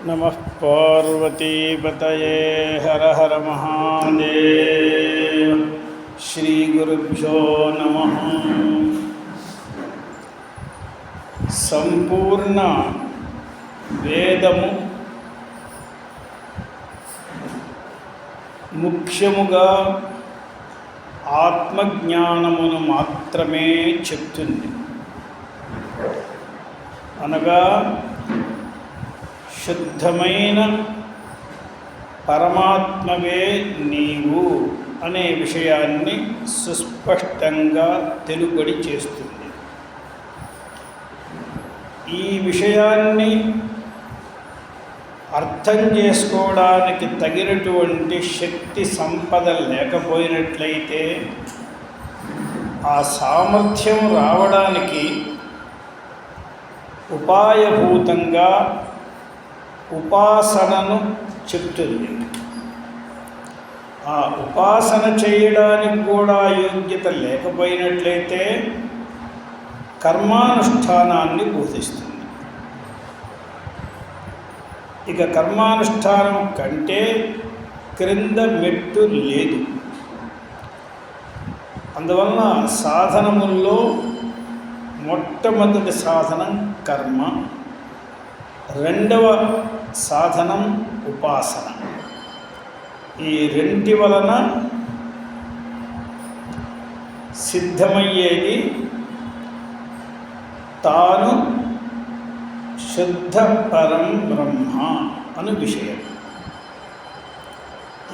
नमः पार्वतीपतये हर हर महादेव श्रीगुरुभ्यो नमः। संपूर्ण वेदము ముఖ్యముగా ఆత్మజ్ఞానమును మాత్రమే చెప్తుంది. అనగా శుద్ధమైన పరమాత్మవే నీవు అనే విషయాన్ని సుస్పష్టంగా తెలుపడి చేస్తుంది. ఈ విషయాన్ని అర్థం చేసుకోవడానికి తగినటువంటి శక్తి సంపద లేకపోయినట్లయితే ఆ సామర్థ్యం రావడానికి ఉపాయభూతంగా ఉపాసనను చెప్తుంది. ఆ ఉపాసన చేయడానికి కూడా యోగ్యత లేకపోయినట్లయితే కర్మానుష్ఠానాన్ని బోధిస్తుంది. ఇక కర్మానుష్ఠానం కంటే క్రింద మెట్టు లేదు. అందువలన సాధనముల్లో మొట్టమొదటి సాధనం కర్మ, రెండవ సాధనం ఉపాసన. ఈ రెంటి వలన సిద్ధమయ్యేది తాను శుద్ధ పరం బ్రహ్మ అను విషయం.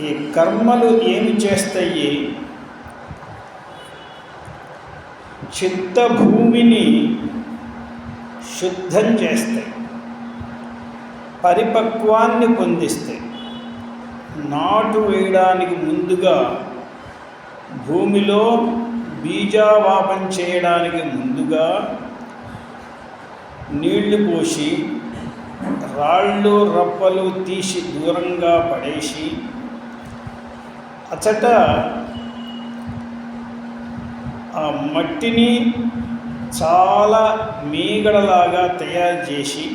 ఈ కర్మలు ఏమి చేస్తాయి? చిత్తభూమిని శుద్ధం చేస్తాయి, పరిపక్వాన్ని పొందిస్తాయి. నాటు వేయడానికి ముందుగా, భూమిలో బీజావాపం చేయడానికి ముందుగా నీళ్లు పోసి రాళ్ళు రప్పలు తీసి దూరంగా పడేసి అచట ఆ మట్టిని చాలా మీగడలాగా తయారు చేసి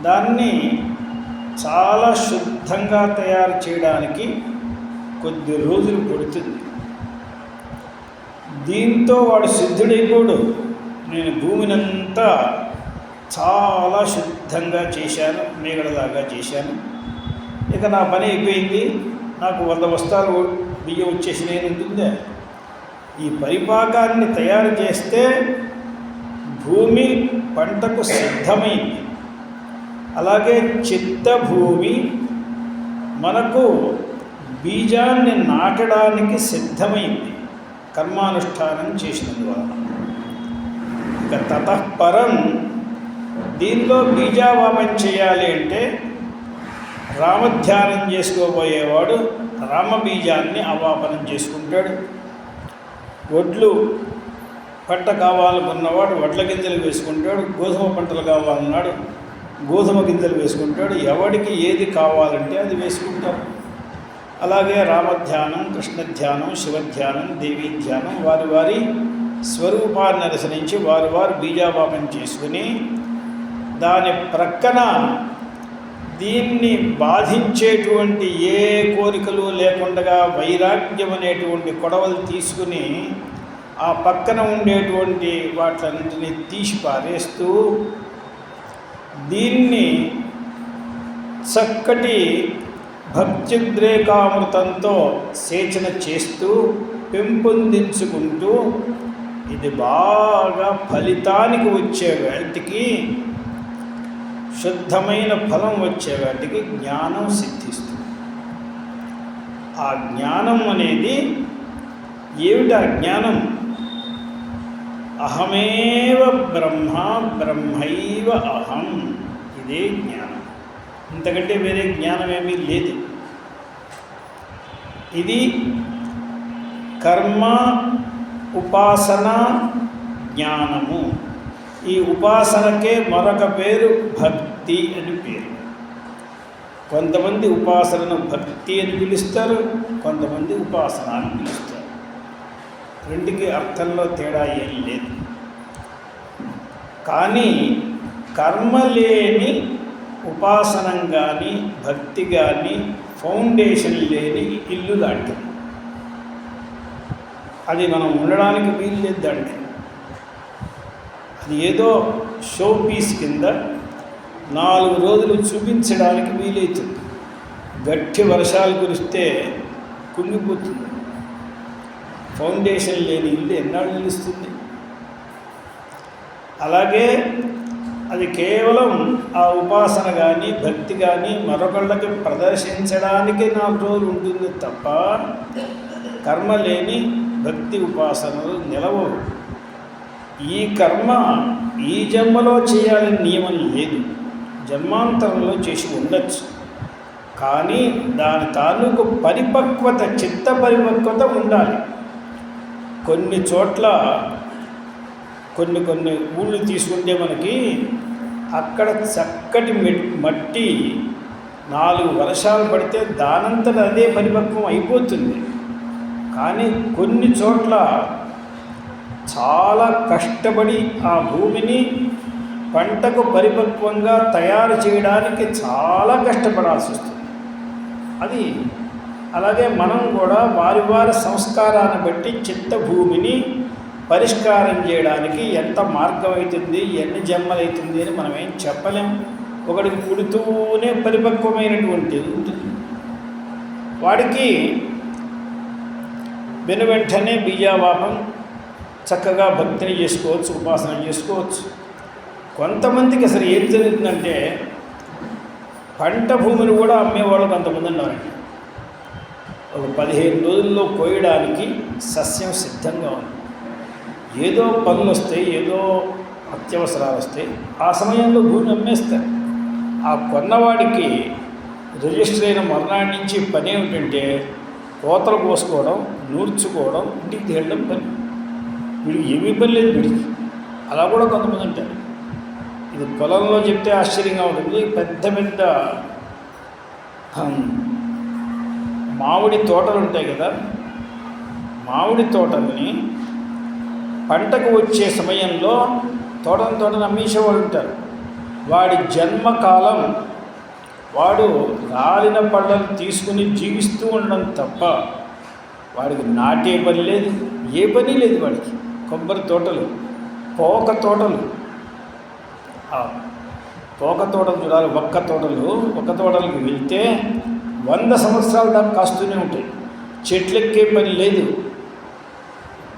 దాన్ని చాలా శుద్ధంగా తయారు చేయడానికి కొద్ది రోజులు పడుతుంది. దీంతో వాడు సిద్ధుడైపోడు. నేను భూమినంతా చాలా శుద్ధంగా చేశాను, మీగడలాగా చేశాను, ఇక నా పని అయిపోయింది, నాకు 100 బస్తాలు బియ్యం వచ్చేసినాయి ఉంటుందే. ఈ పరిపాకాన్ని తయారు చేస్తే భూమి పంటకు సిద్ధమైంది. అలాగే చిత్తభూమి మనకు బీజాన్ని నాటడానికి సిద్ధమైంది కర్మానుష్ఠానం చేసినందువల్ల. ఇక తతఃపరం దీనిలో బీజావాపం చేయాలి అంటే రామధ్యానం చేసుకోబోయేవాడు రామబీజాన్ని అవాపనం చేసుకుంటాడు. వడ్లు పంట కావాలనుకున్నవాడు వడ్ల గింజలు వేసుకుంటాడు. గోధుమ పంటలు కావాలన్నాడు గోధుమ గింజలు వేసుకుంటాడు. ఎవడికి ఏది కావాలంటే అది వేసుకుంటారు. అలాగే రామధ్యానం, కృష్ణధ్యానం, శివధ్యానం, దేవీ ధ్యానం వారి వారి స్వరూపాన్ని అనుసరించి వారు వారు బీజావాపం చేసుకుని దాని ప్రక్కన దీన్ని బాధించేటువంటి ఏ కోరికలు లేకుండా వైరాగ్యం అనేటువంటి కొడవలు తీసుకుని ఆ పక్కన ఉండేటువంటి వాటిన్నింటినీ తీసి పారేస్తూ దీన్ని చక్కటి భక్త్యుద్రేకామృతంతో సేచన చేస్తూ పెంపొందించుకుంటూ ఇది బాగా ఫలితానికి వచ్చే వాటికి, శుద్ధమైన ఫలం వచ్చే వాటికి జ్ఞానం సిద్ధిస్తుంది. ఆ జ్ఞానం అనేది ఏమిటి? ఆ జ్ఞానం అహమేవ బ్రహ్మ బ్రహ్మైవ అహం, ఇదే జ్ఞానం. ఇంతకంటే వేరే జ్ఞానం ఏమీ లేదు. ఇది కర్మ, ఉపాసన, జ్ఞానము. ఈ ఉపాసనకే మరొక పేరు భక్తి అని పేరు. కొంతమంది ఉపాసనను భక్తి అని పిలుస్తారు, కొంతమంది ఉపాసన అని పిలుస్తారు. రెండుకి అర్థంలో తేడా ఏం లేదు. కానీ కర్మ లేని ఉపాసనం కానీ భక్తి కానీ ఫౌండేషన్ లేని ఇల్లు లాంటిది. అది మనం ఉండడానికి వీలు లేదండి. అది ఏదో షో పీస్ కింద 4 రోజులు చూపించడానికి వీలవుతుంది. గట్టి వర్షాలు కురిస్తే కుంగిపోతుంది. ఫౌండేషన్ లేని ఇల్లు ఎన్నాళ్ళు నిలుస్తుంది? అలాగే అది కేవలం ఆ ఉపాసన కానీ భక్తి కానీ మరొకళ్ళకి ప్రదర్శించడానికి 4 రోజులు ఉంటుంది తప్ప కర్మ లేని భక్తి ఉపాసనలు నిలవవు. ఈ కర్మ ఈ జన్మలో చేయాలని నియమం లేదు, జన్మాంతరంలో చేసి ఉండొచ్చు. కానీ దాని తాలూకు పరిపక్వత, చిత్త పరిపక్వత ఉండాలి. కొన్ని చోట్ల కొన్ని ఊళ్ళు తీసుకుంటే మనకి అక్కడ చక్కటి మట్టి 4 వర్షాలు పడితే దానంతట అదే పరిపక్వం అయిపోతుంది. కానీ కొన్ని చోట్ల చాలా కష్టపడి ఆ భూమిని పంటకు పరిపక్వంగా తయారు చేయడానికి చాలా కష్టపడాల్సి వస్తుంది. అది అలాగే మనం కూడా వారి వారి సంస్కారాన్ని బట్టి చిత్త భూమిని పరిష్కారం చేయడానికి ఎంత మార్గం అవుతుంది, ఎన్ని జన్మలు అవుతుంది అని మనం ఏం చెప్పలేం. ఒకడికి పుడుతూనే పరిపక్వమైనటువంటిది ఉంటుంది. వాడికి వెంటనే బీజావాపం చక్కగా భక్తిని చేసుకోవచ్చు, ఉపాసన చేసుకోవచ్చు. కొంతమందికి అసలు ఏం జరుగుతుందంటే పంట భూమిని కూడా అమ్మేవాళ్ళు కొంతమంది ఉన్నారండి. ఒక 15 రోజుల్లో కోయడానికి సస్యం సిద్ధంగా ఉంది. ఏదో పనులు వస్తాయి, ఏదో అత్యవసరాలు వస్తాయి, ఆ సమయంలో భూమి అమ్మేస్తారు. ఆ కొన్నవాడికి రిజిస్టర్ అయిన మర్నాటి నుంచి పని ఏమిటంటే కోతలు కోసుకోవడం, నూర్చుకోవడం, ఇంటికి తేలడం పని. వీడికి ఏమీ పని లేదు వీడికి. అలా కూడా కొంతమంది ఉంటారు. ఇది పొలంలో చెప్తే ఆశ్చర్యంగా ఉంటుంది. పెద్ద పెద్ద మామిడి తోటలు ఉంటాయి కదా, మామిడి తోటల్ని పంటకు వచ్చే సమయంలో తోటను అమ్మేసేవాళ్ళు ఉంటారు. వాడి జన్మకాలం వాడు రాలిన పళ్ళను తీసుకుని జీవిస్తూ ఉండడం తప్ప వాడికి నాటే పని లేదు, ఏ పని లేదు వాడికి. కొబ్బరి తోటలు, పోక తోటలు, పోక తోటలు చూడాలి. ఒక్క తోటలకు వెళ్తే 100 సంవత్సరాల దాకా కాస్తూనే ఉంటాయి. చెట్లెక్కే పని లేదు.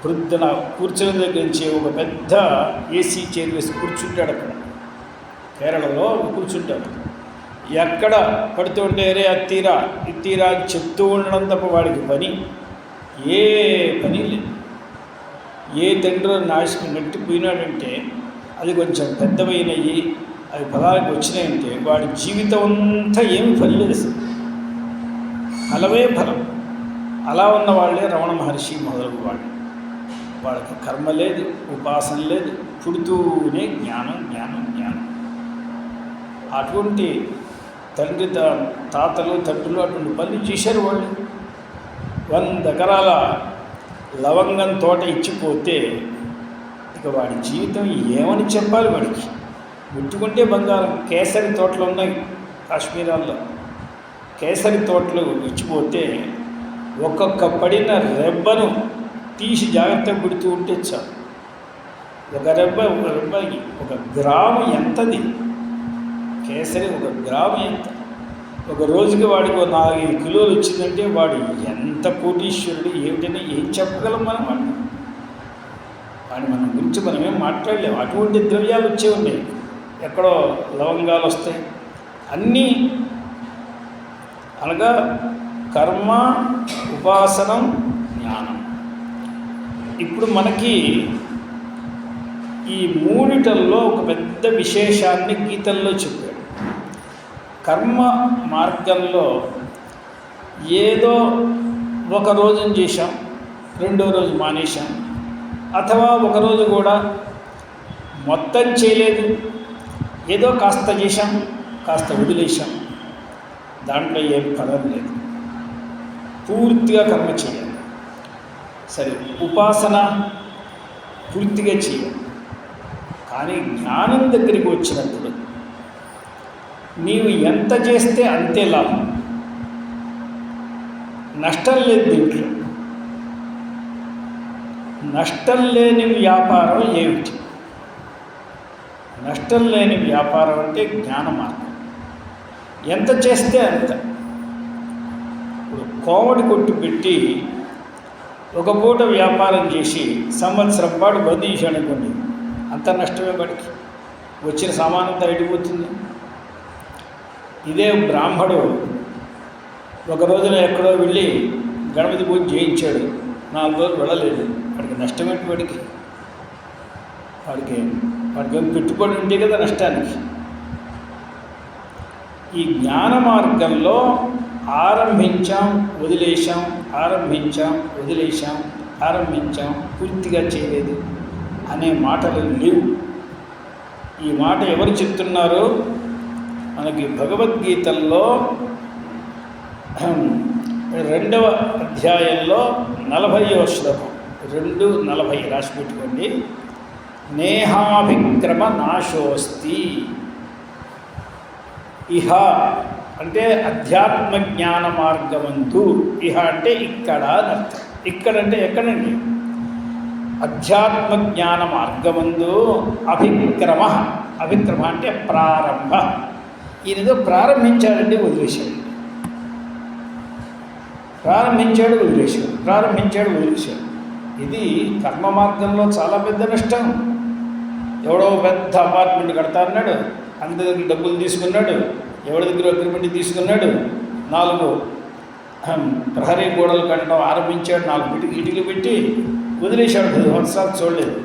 వృద్ధన కూర్చుని దగ్గర నుంచి ఒక పెద్ద ఏసీ చైర్ వేసి కూర్చుంటాడు. అక్కడ కేరళలో కూర్చుంటాడు. ఎక్కడ పడుతూ ఉంటే రే అత్తీరా ఇత్తీరా అని చెప్తూ ఉండడం తప్ప వాడికి పని ఏ పని లేదు. ఏ తండ్రి నెట్టిపోయినాడంటే అది కొంచెం పెద్దవైనవి, అవి పొలాలకు వచ్చినాయంటే వాడి జీవితం అంతా ఏమి పని లేదు, అసలు ఫలమే ఫలం. అలా ఉన్న వాళ్ళే రమణ మహర్షి మొదలగు వాళ్ళు. వాళ్ళకి కర్మ లేదు, ఉపాసన లేదు, పుడుతూనే జ్ఞానం. అటువంటి తండ్రి తాతలు తండ్రులు అటువంటి పనులు చేశారు వాళ్ళు. 100 ఎకరాల లవంగం తోట ఇచ్చిపోతే ఇక వాడి జీవితం ఏమని చెప్పాలి? వాడికి ముట్టుకుంటే బంగారం. కేసరి తోటలు ఉన్నాయి కాశ్మీరాల్లో. కేసరి తోటలు ఇచ్చిపోతే ఒక్కొక్క పడిన రెబ్బను తీసి జాగ్రత్తగా పెడుతూ ఉంటే చాలు. ఒక రెబ్బకి 1 గ్రాము ఎంతది? కేసరి 1 గ్రాము ఎంత? ఒక రోజుకి వాడికి 4-5 కిలోలు వచ్చిందంటే వాడు ఎంత కోటీశ్వరుడు, ఏమిటైనా ఏం చెప్పగలం మనం? వాడిని మన గురించి మనం ఏం మాట్లాడలేము. అటువంటి ద్రవ్యాలు వచ్చే ఉన్నాయి. ఎక్కడో లవంగాలు వస్తాయి. అన్నీ అనగా కర్మ, ఉపాసనం, జ్ఞానం. ఇప్పుడు మనకి ఈ మూడిటల్లో ఒక పెద్ద విశేషాన్ని గీతల్లో చెప్పాడు. కర్మ మార్గంలో ఏదో ఒక రోజున చేశాం, రెండో రోజు మానేశాం, అథవా ఒకరోజు కూడా మొత్తం చేయలేదు, ఏదో కాస్త చేశాం, కాస్త వదిలేశాం, దాంట్లో ఏం ఫలం లేదు. పూర్తిగా కర్మ చేయాలి. సరే, ఉపాసన పూర్తిగా చేయాలి. కానీ జ్ఞానం దగ్గరికి వచ్చినప్పుడు నీవు ఎంత చేస్తే అంతే లాభం, నష్టం లేదు దీంట్లో. నష్టం లేని వ్యాపారం ఏమిటి? నష్టం లేని వ్యాపారం అంటే జ్ఞాన మార్గం. ఎంత చేస్తే అంత. ఇప్పుడు కోమటి కొట్టు పెట్టి ఒక పూట వ్యాపారం చేసి సంవత్సరం పాటు బంధించి అనుకోండి, అంత నష్టమే పడికి వచ్చిన సామానంతా ఎడిపోతుంది. ఇదే బ్రాహ్మడు ఒక రోజున ఎక్కడో వెళ్ళి గణపతి పూజ చేయించాడు, 4 రోజులు వెళ్ళలేదు, వాడికి నష్టమేంటి? వాడికి ఏం పెట్టుబడి ఉంటే కదా నష్టానికి. ఈ జ్ఞాన మార్గంలో ఆరంభించాం వదిలేశాం, ఆరంభించాం వదిలేశాం, ఆరంభించాం పూర్తిగా చేయలేదు అనే మాటలు లేవు. ఈ మాట ఎవరు చెప్తున్నారు? మనకి భగవద్గీతల్లో 2వ అధ్యాయంలో 40వ శ్లోకం, 2:40 రాసి పెట్టుకోండి. నేహాభిక్రమ నాశోస్తి. ఇహ అంటే అధ్యాత్మ జ్ఞాన మార్గమందు, ఇహ అంటే ఇక్కడ అని అర్థం. ఇక్కడ అంటే ఎక్కడండి? అధ్యాత్మ జ్ఞాన మార్గమందు అభిక్రమ. అభిక్రమ అంటే ప్రారంభ. ఈయనదో ప్రారంభించాడండి, వదిలేశాడు. ప్రారంభించాడు వదిలేశాడు. ఇది కర్మ మార్గంలో చాలా పెద్ద నష్టం. ఎవడో పెద్ద అపార్ట్మెంట్ కడతా అన్నాడు, అందరి దగ్గర డబ్బులు తీసుకున్నాడు, ఎవరి దగ్గర అగ్రిమెంట్ తీసుకున్నాడు, 4 ప్రహరీ గోడలు కట్టడం ఆరంభించాడు, 4 ఇటుకలు పెట్టి వదిలేశాడు. 10 సంవత్సరాలు చూడలేదు.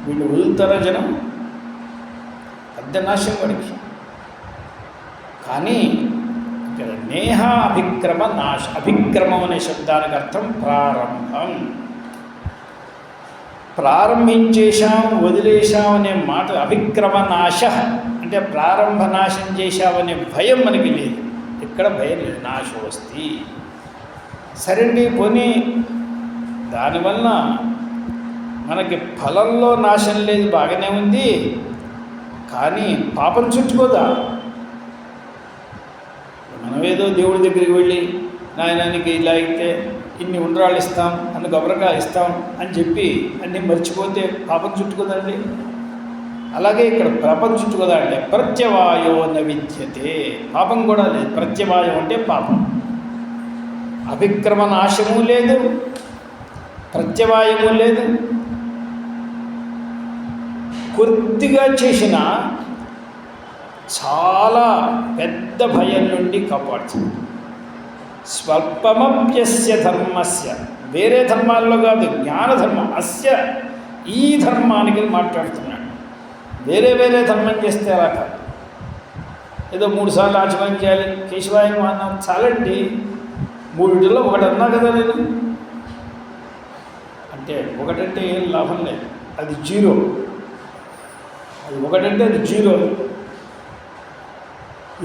వీళ్ళు వదులుతారా జనం? పెద్ద నాశం వాడికి. కానీ ఇక్కడ నేహ అభిక్రమ నాశ. అభిక్రమం అనే శబ్దానికి అర్థం ప్రారంభం. ప్రారంభించేశాం వదిలేశాం అనే మాట. అభిక్రమ నాశ అంటే ప్రారంభ నాశం చేశామనే భయం మనకి లేదు. ఇక్కడ భయం లేదు. నాశోస్తి. సరేండి పోనీ దానివల్ల మనకి ఫలంలో నాశం లేదు, బాగానే ఉంది. కానీ పాపం చుట్టుకోదా? మనమేదో దేవుడి దగ్గరికి వెళ్ళి నాయనానికి ఇలా అయితే ఇన్ని ఉండ్రాళ్ళు ఇస్తాం, అన్ని కొబ్బరికాయ ఇస్తాం అని చెప్పి అన్నీ మర్చిపోతే పాపం చుట్టుకోదండి. అలాగే ఇక్కడ ప్రపంచం చుట్టుకోదా అంటే ప్రత్యవాయో న విద్యతే. పాపం కూడా లేదు. ప్రత్యవాయం అంటే పాపం. అభిక్రమ నాశము లేదు, ప్రత్యవాయము లేదు. కొద్దిగా చేసిన చాలా పెద్ద భయం నుండి కాపాడుతుంది. స్వల్పమప్యస్య ధర్మస్య, వేరే ధర్మాల్లో కాదు, జ్ఞానధర్మం. అస్య ఈ ధర్మానికి మాట్లాడుతున్నాడు. వేరే ధర్మం చేస్తే అలా కాదు. ఏదో 3 సార్లు ఆచమనం చేయాలి, కేశవాయం అన్నా చాలండి. 3 ఒకటి అన్నా కదా నేను. అంటే ఒకటంటే ఏం లాభం లేదు, అది 0. అది ఒకటంటే అది 0.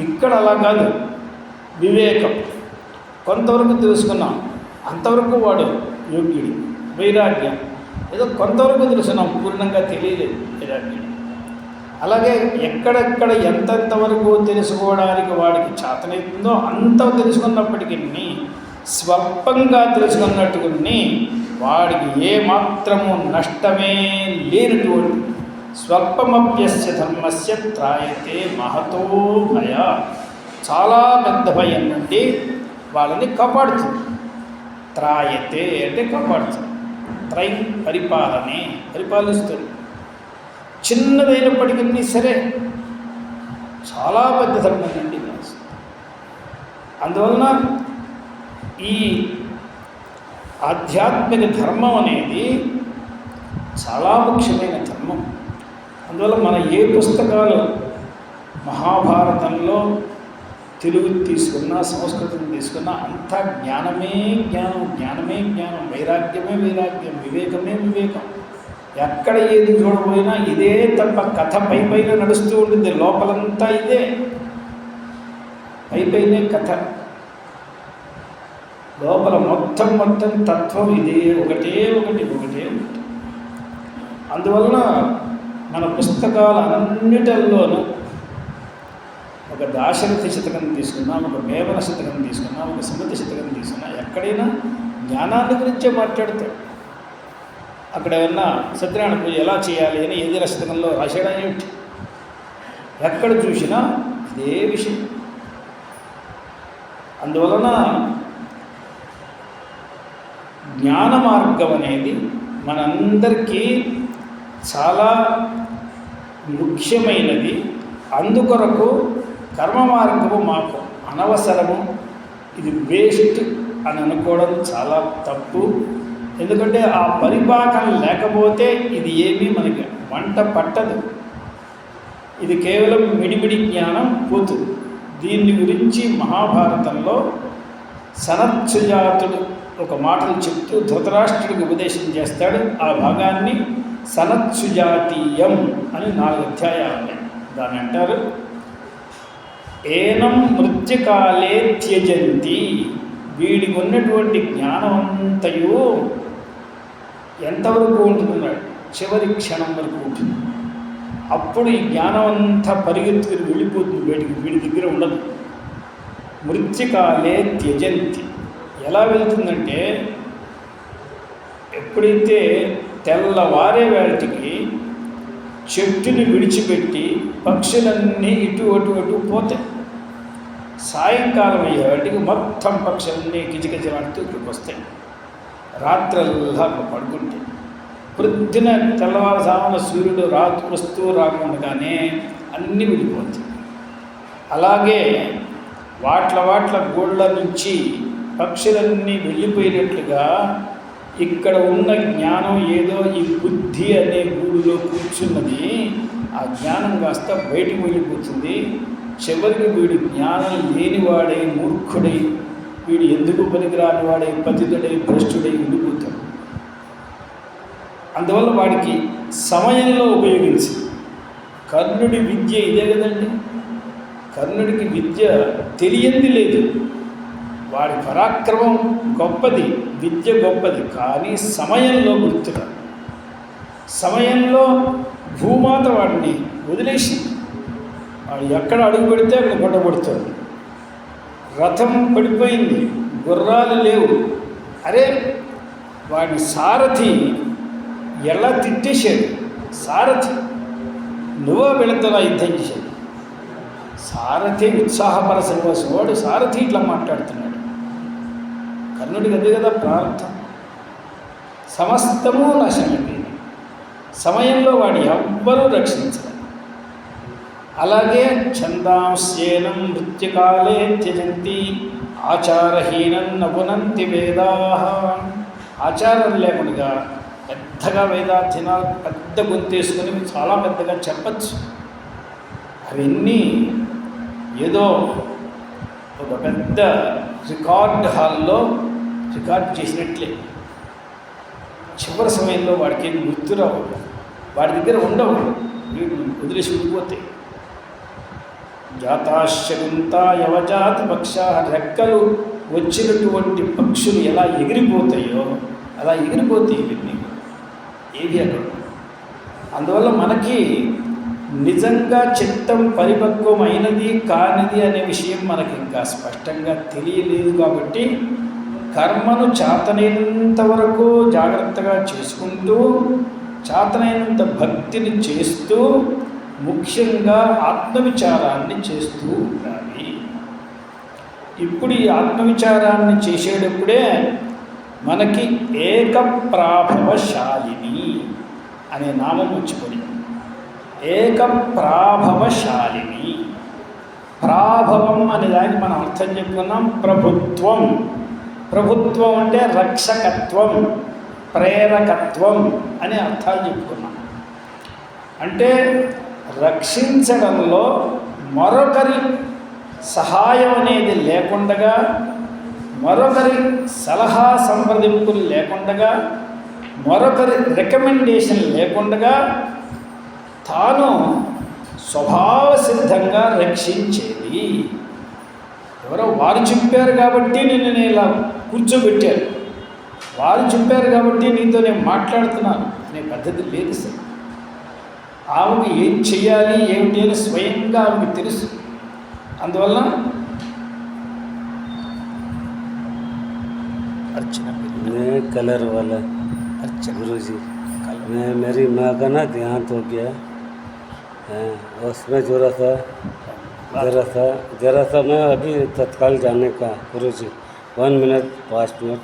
ఇక్కడ అలా కాదు. వివేకం కొంతవరకు తెలుసుకున్నాం, అంతవరకు వాడు యోగ్యుడు. వైరాగ్యం ఏదో కొంతవరకు తెలుసుకున్నాం, పూర్ణంగా తెలియలేదు వైరాగ్యం. అలాగే ఎక్కడెక్కడ ఎంతెంతవరకు తెలుసుకోవడానికి వాడికి చేతనవుతుందో అంత తెలుసుకున్నప్పటికీ స్వల్పంగా తెలుసుకున్నట్టుకుని వాడికి ఏమాత్రము నష్టమే లేనటువంటి స్వల్పమప్యస్య ధర్మస్య త్రాయతే మహతో భయ. చాలా పెద్ద భయం నుండి వాళ్ళని కాపాడుతుంది. త్రాయతే అంటే కాపాడుతుంది. త్రై పరిపాలిస్తుంది. చిన్నదైనప్పటికీ సరే చాలా పెద్ద ధర్మం అండి. అందువలన ఈ ఆధ్యాత్మిక ధర్మం అనేది చాలా ముఖ్యమైన ధర్మం. అందువల్ల మన ఏ పుస్తకాలు మహాభారతంలో తెలుగు తీసుకున్నా సంస్కృతం తీసుకున్నా అంతా జ్ఞానమే జ్ఞానం, వైరాగ్యమే వైరాగ్యం, వివేకమే వివేకం. ఎక్కడ ఏది చూడబోయినా ఇదే తప్ప కథ పైన నడుస్తూ ఉంటుంది. లోపలంతా ఇదే, పైనే కథ. లోపల మొత్తం తత్వం ఇదే, ఒకటే. అందువలన మన పుస్తకాలన్నిటిల్లోనూ ఒక దాశరథి శతకం తీసుకున్నా, ఒక వేమన శతకం తీసుకున్నా, ఒక సుమతి శతకం తీసుకున్నా, ఎక్కడైనా జ్ఞానాన్ని గురించే మాట్లాడతాడు. అక్కడ ఏమన్నా సత్యనారాయణ పూజ ఎలా చేయాలి అని ఏదైనా శతకంలో రాసేయడం ఏమిటి? ఎక్కడ చూసినా ఇదే విషయం. అందువలన జ్ఞాన మార్గం అనేది మనందరికీ చాలా ముఖ్యమైనది. అందుకొరకు కర్మ మార్గము మాకు అనవసరము, ఇది వేస్ట్ అని అనుకోవడం చాలా తప్పు. ఎందుకంటే ఆ పరిపాకం లేకపోతే ఇది ఏమీ మనకి వంట పట్టదు. ఇది కేవలం మిడిమిడి జ్ఞానం పోతుంది. దీన్ని గురించి మహాభారతంలో సనత్సుజాతుడు ఒక మాటలు చెప్తూ ధృతరాష్ట్రుడికి ఉపదేశం చేస్తాడు. ఆ భాగాన్ని సనత్సుజాతీయం అని 4 అధ్యాయాలు ఉన్నాయి. దాన్ని అంటారు ఏనం మృత్యుకాలే త్యజంతి. వీడికి ఉన్నటువంటి జ్ఞానం అంతయు ఎంతవరకు ఉంటుందన్నాడు? చివరి క్షణం వరకు ఉంటుంది. అప్పుడు ఈ జ్ఞానం అంతా పరిగెత్తుకుని వెళ్ళిపోతుంది బయటికి, వీడి దగ్గర ఉండదు. మృత్యుకాలే త్యజంతి. ఎలా వెళ్తుందంటే ఎప్పుడైతే తెల్లవారే వేళటికి చెట్టుని విడిచిపెట్టి పక్షులన్నీ ఇటు అటు అటు పోతాయి. సాయంకాలం అయ్యేవాటికి మొత్తం పక్షులన్నీ కిచకిచలాడుతూ ఇక్కడికి వస్తాయి. రాత్రల్లా పడుకుంటే ప్రొద్దున తెల్లవారుజామున సూర్యుడు వస్తూ రాకుండగానే అన్నీ వెళ్ళిపోతాయి. అలాగే వాట్ల గోళ్ళ నుంచి పక్షులన్నీ వెళ్ళిపోయినట్లుగా ఇక్కడ ఉన్న జ్ఞానం ఏదో ఈ బుద్ధి అనే గూడులో కూర్చున్నది. ఆ జ్ఞానం కాస్త బయటకు వెళ్ళిపోతుంది. చివరికి వీడు జ్ఞానం లేనివాడై, మూర్ఖుడై, వీడు ఎందుకు పనికిరాని వాడై, పతితుడై, భ్రష్టుడై ఉండిపోతాడు. అందువల్ల వాడికి సమయంలో ఉపయోగించి కర్ణుడి విద్య ఇదే కదండి. కర్ణుడికి విద్య తెలియంది లేదు. వాడి పరాక్రమం గొప్పది, విద్య గొప్పది, కానీ సమయంలో గుర్తురాదు. సమయంలో భూమాత వాడిని వదిలేసింది. వాడు ఎక్కడ అడుగు పెడితే అక్కడ గొడవపడుతుంది. రథం పడిపోయింది, గుర్రాలు లేవు. అరే వాడి సారథి ఎలా తిట్టేశాడు. సారథి నువ్వో వెళుతున్నా యుద్ధం చేశాడు. సారథి ఉత్సాహపరచడం కోసం వాడు సారథి ఇట్లా మాట్లాడుతున్నాడు. కర్ణుడికి అదే కదా ప్రార్థన. సమస్తము నాశనమైపోయింది. సమయంలో వాడు ఎవ్వరూ రక్షించరు. అలాగే ఛందాంస్యేనం మృత్యుకాలే త్యజంతి ఆచారహీనం నపునంతి వేదా. ఆచారం లేకుండా పెద్దగా వేదాధ్యనాలు పెద్ద గొంతేసుకొని చాలా పెద్దగా చెప్పచ్చు. అవన్నీ ఏదో ఒక పెద్ద రికార్డ్ హాల్లో రికార్డ్ చేసినట్లే. చివరి సమయంలో వాడికి ఏం గుర్తురావు, వాడి దగ్గర ఉండవు, వీడు వదిలేసి ఉండిపోతాయి. జాతాశ్చంత యవజాతి పక్ష, రెక్కలు వచ్చినటువంటి పక్షులు ఎలా ఎగిరిపోతాయో అలా ఎగిరిపోతాయి ఇవన్నీ ఏవి అక్కడ. అందువల్ల మనకి నిజంగా చిత్తం పరిపక్వమైనది కానిది అనే విషయం మనకి ఇంకా స్పష్టంగా తెలియలేదు. కాబట్టి కర్మను చేతనైనంత వరకు జాగ్రత్తగా చేసుకుంటూ, చేతనైనంత భక్తిని చేస్తూ, ముఖ్యంగా ఆత్మవిచారాన్ని చేస్తూ ఉండాలి. ఇప్పుడు ఈ ఆత్మవిచారాన్ని చేసేటప్పుడే మనకి ఏకప్రాభవశాలిని అనే నామం వచ్చిపడింది. ఏకప్రాభవశాలిని. ప్రాభవం అనే దానికి మనం అర్థం చెప్పుకున్నాం ప్రభుత్వం. ప్రభుత్వం అంటే రక్షకత్వం, ప్రేరకత్వం అనే అర్థాలు చెప్పుకున్నాం. అంటే రక్షించడంలో మరొకరి సహాయం అనేది లేకుండగా, మరొకరి సలహా సంప్రదింపులు లేకుండగా, మరొకరి రికమెండేషన్ లేకుండగా తాను స్వభావ సిద్ధంగా రక్షించేది. ఎవరో వారు చెప్పారు కాబట్టి నేను ఇలా కూర్చోబెట్టారు, వారు చెప్పారు కాబట్టి నీతో నేను మాట్లాడుతున్నాను అనే పద్ధతి లేదు సార్. ఆమెకు ఏం చెయ్యాలి ఏమిటి అని స్వయంగా ఆమెకు తెలుసు. అందువల్ల अर्चना मैं कलर वाला अच्छा गुरुजी मैं मेरी माँ का ना देहांत हो गया है, उसमें जरा सा मैं अभी तत्काल जाने का गुरुजी 1 मिनट 5 मिनट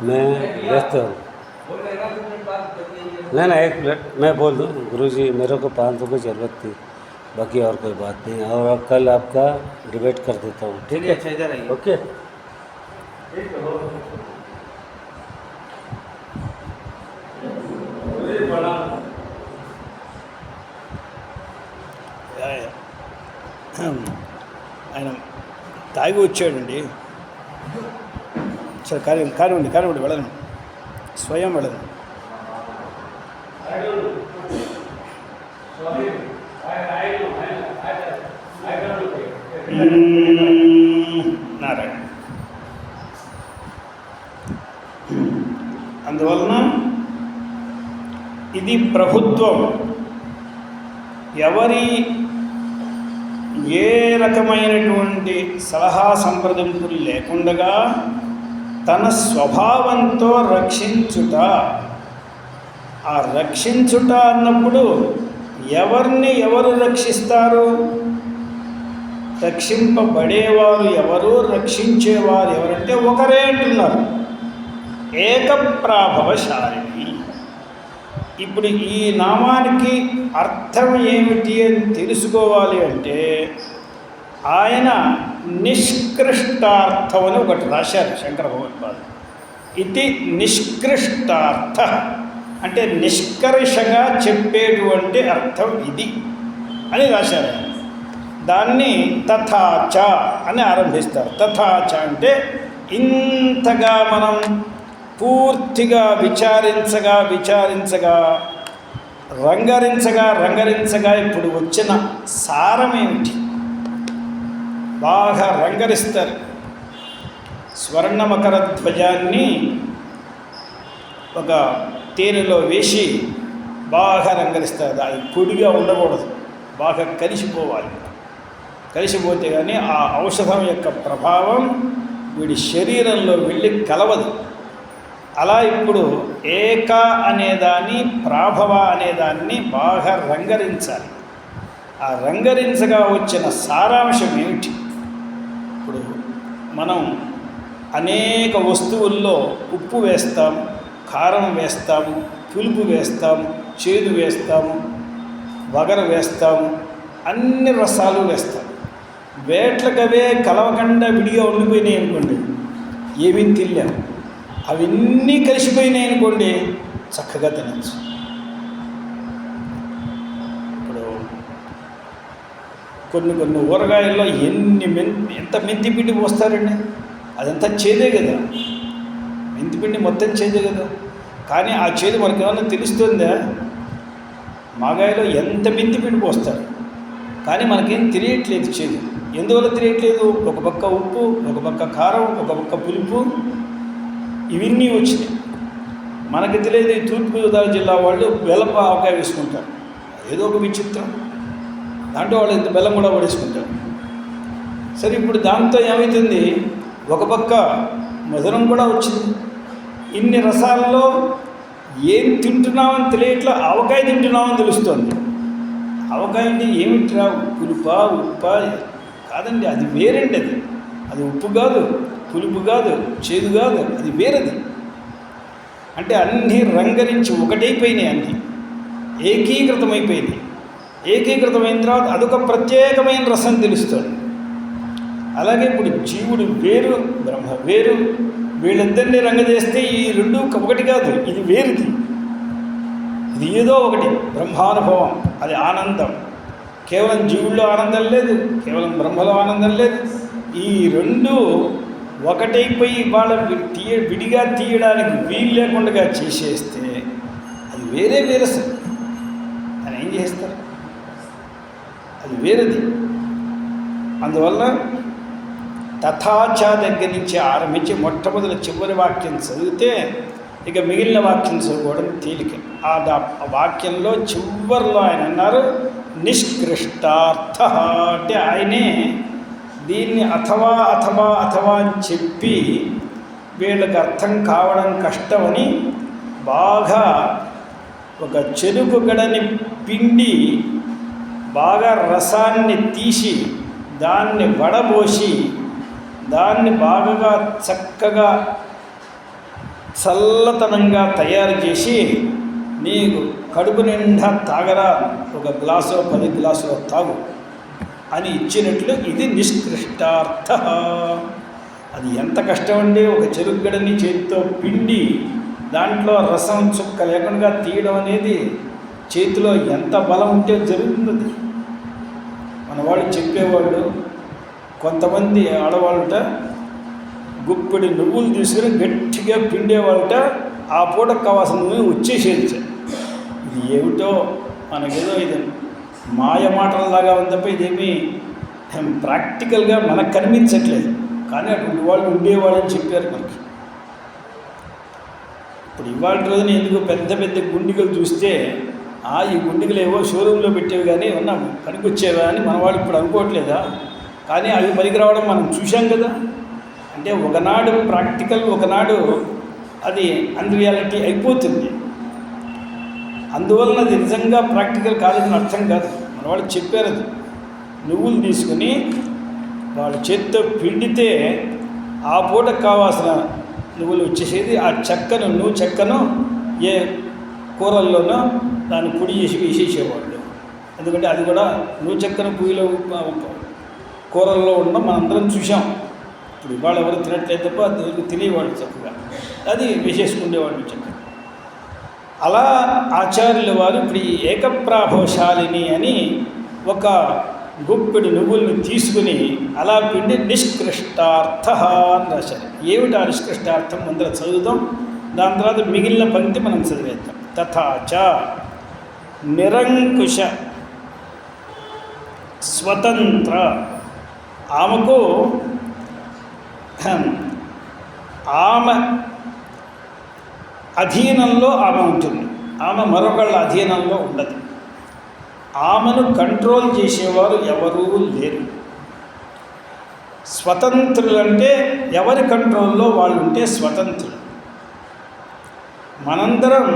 मैं व्यस्त हूँ। ना 1 मिनट मैं बोल दूँ गुरुजी, मेरे को 500 की ज़रूरत थी, बाकी और कोई बात नहीं, और कल आपका डिबेट कर देता हूँ, ठीक है? ओके। ఆయన తాగి వచ్చాడండి. సరే కానివ్వండి వెళ్ళను, స్వయం వెళ్ళను. నారాయణ. అందువలన ఇది ప్రభుత్వం ఎవరి ఏ రకమైనటువంటి సలహా సంప్రదింపులు లేకుండా తన స్వభావంతో రక్షించుట. ఆ రక్షించుట అన్నప్పుడు ఎవరిని ఎవరు రక్షిస్తారు? రక్షింపబడేవారు ఎవరు, రక్షించేవారు ఎవరంటే ఒకరే అంటున్నారు, ఏకప్రాభవశాలిని. ఇప్పుడు ఈ నామానికి అర్థం ఏమిటి అని తెలుసుకోవాలి అంటే ఆయన నిష్కృష్టార్థం అని ఒకటి రాశారు శంకర భగవత్పాదులు. ఇది నిష్కృష్టార్థ అంటే నిష్కర్షగా చెప్పేటువంటి అర్థం ఇది అని రాశారు. దాన్ని తథాచ అని ఆరంభిస్తారు. తథాచ అంటే ఇంతగా మనం పూర్తిగా విచారించగా రంగరించగా ఇప్పుడు వచ్చిన సారం ఏమిటి? బాగా రంగరిస్తారు. స్వర్ణమకర ధ్వజాన్ని ఒక తేనెలో వేసి బాగా రంగరిస్తారు. అది పొడిగా ఉండకూడదు, బాగా కలిసిపోవాలి. కలిసిపోతే కానీ ఆ ఔషధం యొక్క ప్రభావం వీడి శరీరంలో వెళ్ళి కలవదు. అలా ఇప్పుడు ఏక అనేదాన్ని, ప్రాభవ అనేదాన్ని బాగా రంగరించాలి. ఆ రంగరించగా వచ్చిన సారాంశం ఏమిటి? ఇప్పుడు మనం అనేక వస్తువుల్లో ఉప్పు వేస్తాము, కారం వేస్తాము, పులుపు వేస్తాము, చేదు వేస్తాము, వగరు వేస్తాము, అన్ని రసాలు వేస్తాము. వేట్లకవే కలవకుండా విడిగా ఉండిపోయినాయి అనుకోండి, ఏమీ తినలేము. అవన్నీ కలిసిపోయినాయి అనుకోండి, చక్కగా తినచ్చు. ఇప్పుడు కొన్ని ఊరగాయల్లో ఎంత మెంతిపిండి పోస్తారండి, అదంతా చేదే కదా. మెంతిపిండి మొత్తం చేదే కదా. కానీ ఆ చేదు మనకి ఏమన్నా తెలుస్తుందా? మాగాయలో ఎంత మెంతిపిండి పోస్తారు, కానీ మనకేం తెలియట్లేదు చేదు. ఎందువల్ల తెలియట్లేదు? ఒక పక్క ఉప్పు, ఒక పక్క కారం, ఒక పక్క పులుపు, ఇవన్నీ వచ్చినాయి. మనకి తెలియదు. ఈ తూర్పుగోదావరి జిల్లా వాళ్ళు బెల్లం ఆవకాయ వేసుకుంటారు, ఏదో ఒక విచిత్రం. దాంట్లో వాళ్ళు ఇంత బెల్లం కూడా పడేసుకుంటారు. సరే, ఇప్పుడు దాంతో ఏమవుతుంది? ఒక పక్క మధురం కూడా వచ్చింది. ఇన్ని రసాల్లో ఏం తింటున్నామని తెలియట్లా, ఆవకాయ తింటున్నామని తెలుస్తుంది. ఆవకాయ అంటే ఏమిట్రా, పులుపా ఉప్పా? కాదండి, అది వేరండి. అది ఉప్పు కాదు, పులుపు కాదు, చేదు కాదు, అది వేరది. అంటే అన్నీ రంగరించి ఒకటైపోయినాయి, అన్నీ ఏకీకృతమైపోయినాయి. ఏకీకృతమైన తర్వాత అదొక ప్రత్యేకమైన రసం తెలుస్తుంది. అలాగే ఇప్పుడు జీవుడు వేరు, బ్రహ్మ వేరు. వీళ్ళిద్దరినీ రంగజేస్తే ఈ రెండు ఒకటి కాదు, ఇది వేరుది. ఇది ఏదో ఒకటి బ్రహ్మానుభవం, అది ఆనందం. కేవలం జీవుల్లో ఆనందం లేదు, కేవలం బ్రహ్మలో ఆనందం లేదు. ఈ రెండు ఒకటైపోయి వాళ్ళ విడిగా తీయడానికి వీలు లేకుండా చేసేస్తే అది వేరే రసం. అని ఏం చేస్తారు? అది వేరేది. అందువల్ల తథాచ దగ్గర నుంచి ఆరంభించి మొట్టమొదటి చివరి వాక్యం చదివితే ఇక మిగిలిన వాక్యం చదువుకోవడం తేలిక. ఆ వాక్యంలో చివరిలో ఆయన అన్నారు నిష్కృష్టార్థ, అంటే ఆయనే దీన్ని అథవా అథవా అథవా అని చెప్పి వీళ్ళకి అర్థం కావడం కష్టమని బాగా ఒక చెరుకు గడని పిండి బాగా రసాన్ని తీసి దాన్ని వడబోసి దాన్ని బాగా చక్కగా చల్లతనంగా తయారు చేసి నీకు కడుపు నిండా తాగరా, ఒక గ్లాసు 10 గ్లాసులో తాగు అని ఇచ్చినట్లు ఇది నిష్కృష్టార్థ. అది ఎంత కష్టం అండి, ఒక చెరుగ్గడని చేతితో పిండి దాంట్లో రసం చుక్క లేకుండా తీయడం అనేది చేతిలో ఎంత బలం ఉంటే జరుగుతుంది. మన వాళ్ళు చెప్పేవాళ్ళు, కొంతమంది ఆడవాళ్ళట గుప్పెడి నువ్వులు తీసుకుని గట్టిగా పిండేవాళ్ళట, ఆ పూటకు కావాల్సిన నువ్వు వచ్చేసేది. ఇది ఏమిటో మనకేదో ఇది మాయ మాటలలాగా ఉంది తప్ప ఇదేమీ ప్రాక్టికల్గా మనకు కనిపించట్లేదు. కానీ అటువంటి వాళ్ళు ఉండేవాళ్ళని చెప్పారు మనకి. ఇప్పుడు ఇవాళ రోజున ఎందుకు పెద్ద పెద్ద గుండిగలు చూస్తే ఈ గుండిగలు ఏవో షోరూంలో పెట్టేవి కానీ ఉన్నా పనికొచ్చేవా అని మన వాళ్ళు ఇప్పుడు అనుకోవట్లేదా? కానీ అవి పనికి రావడం మనం చూసాం కదా. అంటే ఒకనాడు ప్రాక్టికల్, ఒకనాడు అది అన్రియాలిటీ అయిపోతుంది. అందువలన అది నిజంగా ప్రాక్టికల్ కాదని అర్థం కాదు. మన వాళ్ళు చెప్పారు, అది నువ్వులు తీసుకుని వాళ్ళ చేతితో పిండితే ఆ పూటకు కావాల్సిన నువ్వులు వచ్చేసేది. ఆ చెక్కను ఏ కూరల్లోనో దాన్ని పొడి చేసి వేసేసేవాళ్ళు. ఎందుకంటే అది కూడా చెక్కను పొయ్యిలో కూరల్లో ఉండడం మనందరం చూసాం. ఇప్పుడు ఇవాళ ఎవరు తినట్లేదు తప్ప అది తినేవాళ్ళు చక్కగా, అది వేసేసుకునేవాళ్ళు చక్కగా. అలా ఆచార్యుల వారు ఇప్పుడు ఈ ఏకప్రాభవశాలిని అని ఒక గుప్పెడు నువ్వుల్ని తీసుకుని అలా పిండి నిష్కృష్టార్థ అని రాశారు. ఏమిటి ఆ నిష్కృష్టార్థం ముందర చదువుదాం, దాని తర్వాత మిగిలిన పంక్తి మనం చదివేద్దాం. తథాచ నిరంకుశ స్వతంత్ర, ఆమెకు ఆమె అధీనంలో ఆమె ఉంటుంది, ఆమె మరొకళ్ళ అధీనంలో ఉండదు. ఆమెను కంట్రోల్ చేసేవారు ఎవరూ లేరు. స్వతంత్రులంటే ఎవరి కంట్రోల్లో వాళ్ళు ఉంటే స్వతంత్రులు. మనందరం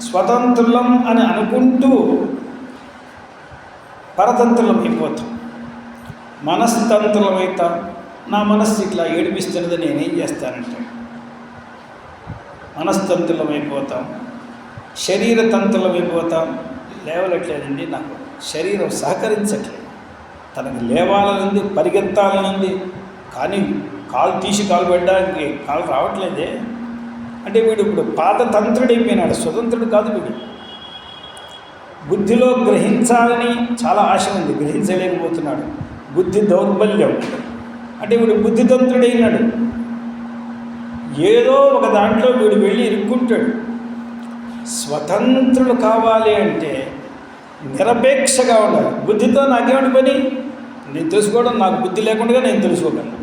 స్వతంత్రులం అని అనుకుంటూ పరతంత్రులం అయిపోతాం, మనస్తంత్రులమవుతాం. నా మనస్సు ఇట్లా ఏడిపిస్తున్నది, నేనేం చేస్తానంటే మనస్తంత్రులమైపోతాం, శరీరతంత్రులమైపోతాం. లేవలట్లేదండి, నాకు శరీరం సహకరించట్లేదు, తనకి లేవాలనుంది, పరిగెత్తాలనుంది, కానీ కాలు తీసి కాలు పెట్టడానికి కాలు రావట్లేదే. అంటే వీడు ఇప్పుడు పాదతంత్రుడైపోయినాడు, స్వతంత్రుడు కాదు వీడు. బుద్ధిలో గ్రహించాలని చాలా ఆశ ఉంది, గ్రహించలేకపోతున్నాడు. బుద్ధి దౌర్బల్యం అంటే వీడు బుద్ధితంత్రుడైనాడు. ఏదో ఒక దాంట్లో వీడు వెళ్ళి ఇరుక్కుంటాడు. స్వతంత్రులు కావాలి అంటే నిరపేక్షగా ఉండాలి. బుద్ధితో నాకేమిటి పని, నేను తెలుసుకోవడం, నాకు బుద్ధి లేకుండా నేను తెలుసుకోగలను.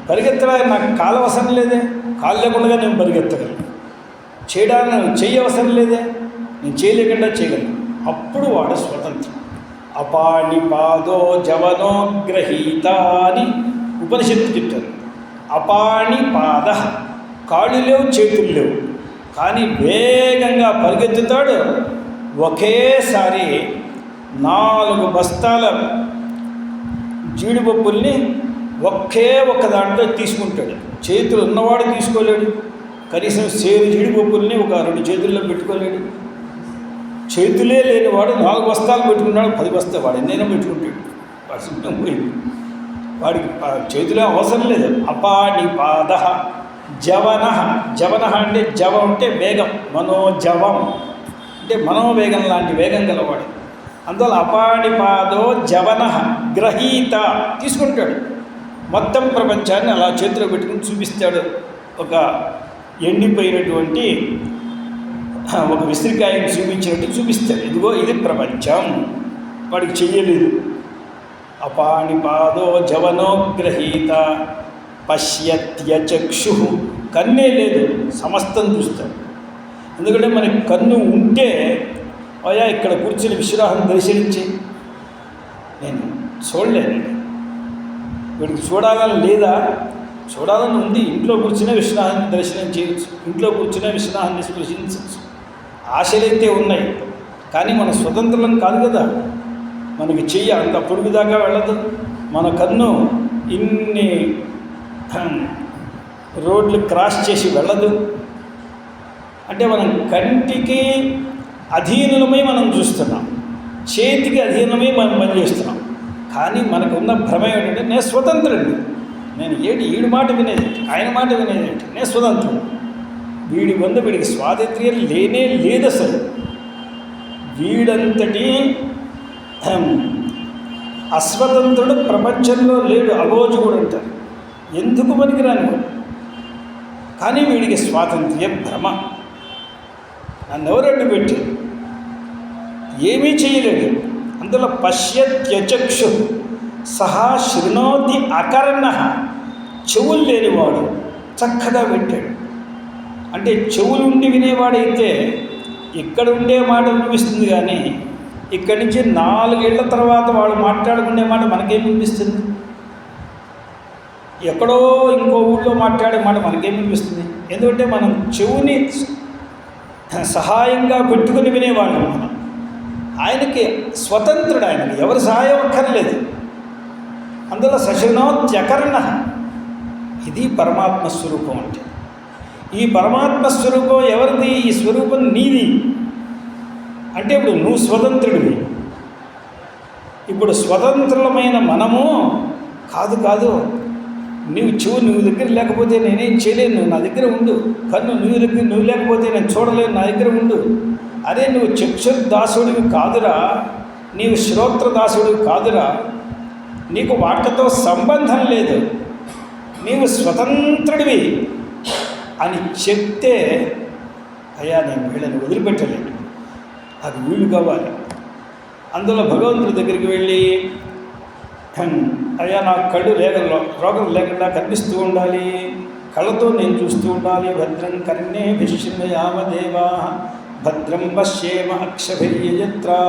పరిగెత్తడానికి నాకు కాలు అవసరం లేదే, కాలు లేకుండా నేను పరిగెత్తగలను. చేయడానికి చెయ్యి అవసరం లేదే, నేను చేయలేకుండా చేయగలను. అప్పుడు వాడు స్వతంత్రం. అపాణిపాదో జవనో గ్రహీత అని ఉపనిషత్తు చెప్తారు. అపాణిపాద, కాళ్ళు లేవు, చేతులు లేవు, కానీ వేగంగా పరిగెత్తుతాడు. ఒకేసారి 4 బస్తాల జీడిపప్పుల్ని ఒక్క దాంట్లో తీసుకుంటాడు. చేతులు ఉన్నవాడు తీసుకోలేడు, కనీసం సేరు జీడిపప్పుల్ని ఒక 2 చేతుల్లో పెట్టుకోలేడు. చేతులే లేనివాడు 4 బస్తాలు పెట్టుకున్నాడు, 10 బస్తాలు వాడు ఎన్నైనా పెట్టుకుంటాడు. వాడు సుఖం పోయింది, వాడికి చేతులే అవసరం లేదు. అపాణిపాద జవన, జవన అంటే జవం అంటే వేగం, మనోజవం అంటే మనోవేగం లాంటి వేగం గలవాడు. అందువల్ల అపాణిపాదో జవన గ్రహీత, తీసుకుంటాడు. మొత్తం ప్రపంచాన్ని అలా చేతిలో పెట్టుకుని చూపిస్తాడు. ఒక ఎండిపోయినటువంటి ఒక విసిరికాయని చూపించినట్టు చూపిస్తాడు. ఇదిగో ఇది ప్రపంచం, వాడికి చెయ్యలేదు. అపాణిపాదో జవనో గ్రహీత పశ్యత్యచక్షు, కన్నే లేదు, సమస్తం చూస్తాడు. ఎందుకంటే మనకి కన్ను ఉంటే అయ్యా ఇక్కడ కూర్చుని విశ్రాహం దర్శించి నేను చూడలేను. వీడికి చూడాలని లేదా? చూడాలని ఉంది. ఇంట్లో కూర్చునే విశ్వనాథాన్ని దర్శనం చేయవచ్చు, ఇంట్లో కూర్చునే విశ్వనాథాన్ని స్పృశించవచ్చు. ఆశలైతే ఉన్నాయి, కానీ మన స్వతంత్రం కాదు కదా. మనకి చెయ్యి అంత పొడుగు దాకా వెళ్ళదు, మన కన్ను ఇన్ని రోడ్లు క్రాస్ చేసి వెళ్ళదు. అంటే మనం కంటికి అధీనులమై మనం చూస్తున్నాం, చేతికి అధీనమై మనం పనిచేస్తున్నాం. కానీ మనకు ఉన్న భ్రమ ఏంటంటే నేను స్వతంత్రుడిని, నేను వీడి మాట వినేది, ఆయన మాట వినేది, నేను స్వతంత్రుడు. వీడికి స్వాతంత్ర్యం లేనే లేదు అసలు. వీడంతటి అస్వతంత్రుడు ప్రపంచంలో లేడు. అభోజకుడు అంటారు, ఎందుకు పనికిరాని వాడు. కానీ వీడికి స్వాతంత్ర్యం భ్రమ. నన్ను ఎవరడ్డు పెట్టి ఏమీ చేయలేడు. అందులో పశ్యత్యచక్షు సహా శృణోతి అకర్ణ, చెవులు లేనివాడు చక్కగా వింటాడు. అంటే చెవులుండి వినేవాడైతే ఇక్కడ ఉండే మాట వినిపిస్తుంది, కానీ ఇక్కడి నుంచి 4 ఏళ్ల తర్వాత వాళ్ళు మాట్లాడుకునే మాట మనకేం వినిపిస్తుంది? ఎక్కడో ఇంకో ఊళ్ళో మాట్లాడే మాట మనకేం వినిపిస్తుంది? ఎందుకంటే మనం చెవుని సహాయంగా పెట్టుకుని వినేవాళ్ళం మనం. ఆయనకి స్వతంత్రుడు, ఆయనకి ఎవరి సహాయం అక్కర్లేదు. అందులో సశృణోత్యకర్ణ, ఇది పరమాత్మ స్వరూపం. అంటే ఈ పరమాత్మ స్వరూపం ఎవరిది? ఈ స్వరూపం నీది. అంటే ఇప్పుడు నువ్వు స్వతంత్రుడివి. ఇప్పుడు స్వతంత్రులమైన మనము కాదు, నువ్వు దగ్గర లేకపోతే నేనేం చేయలేను, నా దగ్గర ఉండు. కన్ను నువ్వు లేకపోతే నేను చూడలేను, నా దగ్గర ఉండు. అదే నువ్వు చక్షుర్దాసుడివి కాదురా, నీవు శ్రోత్రదాసుడివి కాదురా, నీకు వాటితో సంబంధం లేదు, నీవు స్వతంత్రుడివి అని చెప్తే, అయ్యా నేను వీళ్ళని వదిలిపెట్టలేను, అది వీళ్ళు కావాలి. అందులో భగవంతుడి దగ్గరికి వెళ్ళి, అయ్యా నాకు కళ్ళు రోగం లేకుండా కనిపిస్తూ ఉండాలి, కళ్ళతో నేను చూస్తూ ఉండాలి. భద్రం కర్ణే విష్ణుయామదేవా భద్రం పశ్యేమ అక్షభిర్యజత్రా,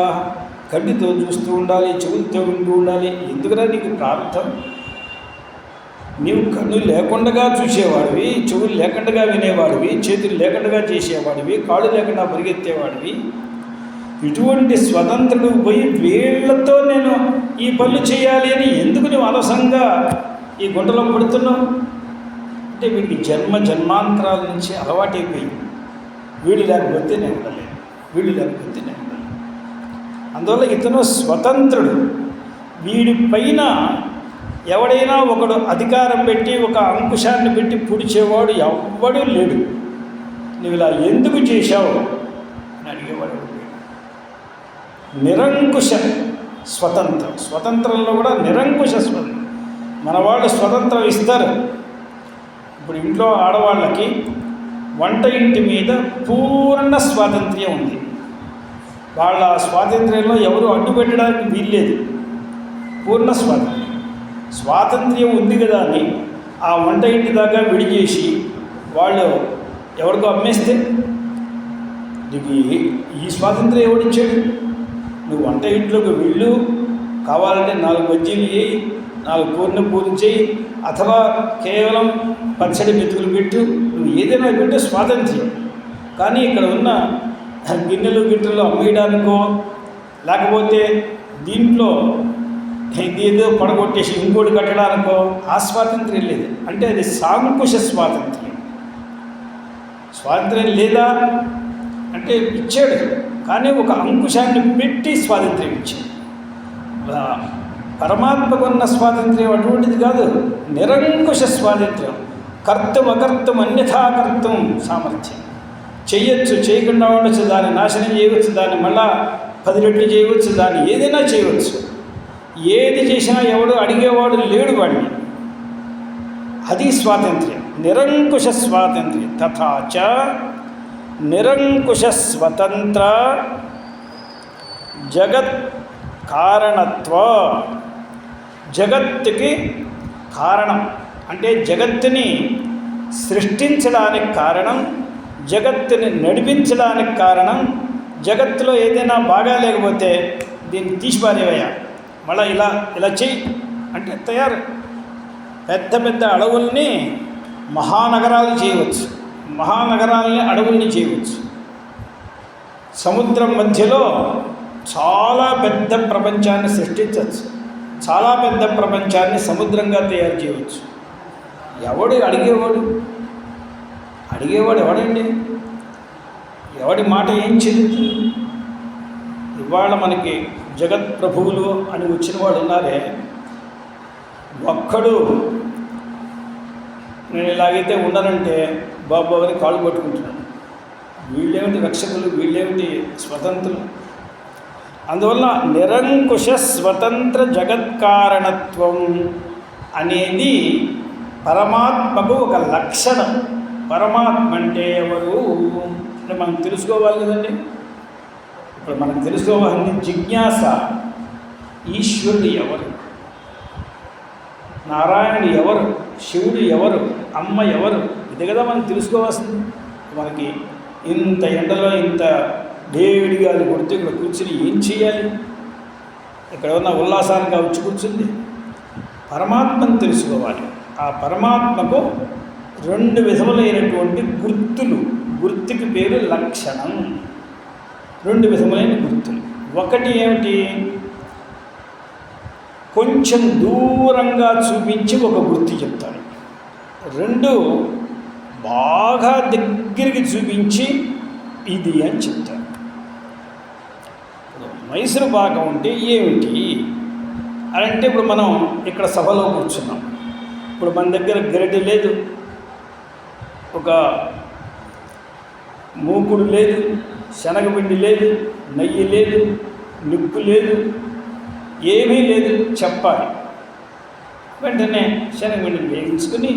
కంటితో చూస్తూ ఉండాలి, చెవులతో వింటూ ఉండాలి. ఎందుకురా నీకు ప్రార్థన? నీవు కన్ను లేకుండా చూసేవాడివి, చెవులు లేకుండా వినేవాడివి, చేతులు లేకుండా చేసేవాడివి, కాళ్ళు లేకుండా పరిగెత్తేవాడివి. ఇటువంటి స్వతంత్రుడు పోయి వీళ్లతో నేను ఈ పనులు చేయాలి అని ఎందుకు నువ్వు అనవసరంగా ఈ గుంటలో పడుతున్నావు? అంటే వీడికి జన్మాంతరాల నుంచి అలవాటైపోయింది. వీళ్ళు లేకపోతే నేను ఉండలేను, వీళ్ళు లేకపోతే నేను ఉండలేను. అందువల్ల ఇతను స్వతంత్రుడు. వీడి పైన ఎవడైనా ఒకడు అధికారం పెట్టి ఒక అంకుశాన్ని పెట్టి పుడిచేవాడు ఎవ్వడూ లేడు. నువ్వు ఇలా ఎందుకు చేశావు అని అడిగేవాడు. నిరంకుశ స్వతంత్రంలో కూడా నిరంకుశ స్వతంత్రం. మన వాళ్ళు స్వతంత్రం ఇస్తారు. ఇప్పుడు ఇంట్లో ఆడవాళ్ళకి వంట ఇంటి మీద పూర్ణ స్వాతంత్ర్యం ఉంది. వాళ్ళ స్వాతంత్ర్యంలో ఎవరు అడ్డు పెట్టడానికి వీల్లేదు. పూర్ణ స్వాతంత్ర్యం ఉంది కదా అని ఆ వంట ఇంటి దాకా విడిచేసి వాళ్ళు ఎవరికో అమ్మేస్తే నీకు ఈ స్వాతంత్ర్యం ఎవడిచ్చాడు? నువ్వు వంట ఇంట్లోకి వెళ్ళు, కావాలంటే 4 బజ్జీలు చేయి, 4 పూర్ణ పూరి చేయి, అథవా కేవలం పచ్చడి మెతుకులు పెట్టు, నువ్వు ఏదైనా పెట్టే స్వాతంత్ర్యం. కానీ ఇక్కడ ఉన్న గిన్నెలు అమ్మేయడానికో లేకపోతే దీంట్లో ఏదో పడగొట్టేసి ఇంకోటి కట్టడానికో ఆ స్వాతంత్ర్యం లేదు. అంటే అది సాంకుశ స్వాతంత్ర్యం లేదా అంటే ఇచ్చాడు, కానీ ఒక అంకుశాన్ని పెట్టి స్వాతంత్ర్యం ఇచ్చాడు. పరమాత్మకున్న స్వాతంత్ర్యం అటువంటిది కాదు, నిరంకుశ స్వాతంత్ర్యం. కర్తం అకర్తం అన్యథాకర్తం సామర్థ్యం. చేయొచ్చు, చేయకుండా ఉండొచ్చు, దాన్ని నాశనం చేయవచ్చు, దాన్ని మళ్ళా 10 రెట్లు చేయవచ్చు, దాన్ని ఏదైనా చేయవచ్చు. ఏది చేసినా ఎవడు అడిగేవాడు లేడు వాడిని. అది స్వాతంత్ర్యం, నిరంకుశ స్వాతంత్ర్యం. తథాచ నిరంకుశ స్వతంత్ర జగత్ కారణత్వ, జగత్తుకి కారణం అంటే జగత్తుని సృష్టించడానికి కారణం, జగత్తుని నడిపించడానికి కారణం. జగత్తులో ఏదైనా బాగా లేకపోతే దీన్ని తీసిపారేవయ్యా, మళ్ళీ ఇలా చెయ్యి అంటే తయారు. పెద్ద పెద్ద అడవుల్ని మహానగరాలు చేయవచ్చు, మహానగరాలని అడవుల్ని చేయవచ్చు. సముద్రం మధ్యలో చాలా పెద్ద ప్రపంచాన్ని సృష్టించవచ్చు, చాలా పెద్ద ప్రపంచాన్ని సముద్రంగా తయారు చేయవచ్చు. ఎవడు అడిగేవాడు ఎవడండి? ఎవడి మాట ఏం చెల్లుతుంది? ఇవాళ మనకి జగత్ ప్రభువులు అని వచ్చిన వాడు ఉన్నారే, ఒక్కడు నేను ఇలాగైతే ఉండనంటే బాబు అని కాళ్ళు పట్టుకుంటున్నాను. వీళ్ళేమిటి రక్షకులు, వీళ్ళేమిటి స్వతంత్రులు? అందువల్ల నిరంకుశ స్వతంత్ర జగత్కారణత్వం అనేది పరమాత్మకు ఒక లక్షణం. పరమాత్మ అంటే ఎవరు అంటే మనం తెలుసుకోవాలి కదండి. ఇప్పుడు మనకు తెలుసుకోవాల్సింది జిజ్ఞాస. ఈశ్వరుడు ఎవరు, నారాయణుడు ఎవరు, శివుడు ఎవరు, అమ్మ ఎవరు, ఇది కదా మనం తెలుసుకోవాల్సింది. మనకి ఇంత ఎండలో ఇంత వేడిగా కొడుతూ ఇక్కడ కూర్చుని ఏం చేయాలి? ఇక్కడ ఉన్న ఉల్లాసానికి వచ్చి కూర్చుంది. పరమాత్మను తెలుసుకోవాలి. ఆ పరమాత్మకు 2 విధములైనటువంటి గుర్తులు, గుర్తుకి పేరు లక్షణం. 2 విధములైన గుర్తులు. ఒకటి ఏమిటి? కొంచెం దూరంగా చూపించి ఒక గుర్తు చెప్తారు. 2 బాగా దగ్గరికి చూపించి ఇది అని చెప్తారు. మైసూరు పాకం అంటే ఏమిటి అని అంటే, ఇప్పుడు మనం ఇక్కడ సభలో కూర్చున్నాం. ఇప్పుడు మన దగ్గర గరిటె లేదు, ఒక మూకుడు లేదు, శనగపిండి లేదు, నెయ్యి లేదు, నిప్పు లేదు, ఏమీ లేదు. చెప్పాలి. వెంటనే శనగపిండిని వేయించుకుని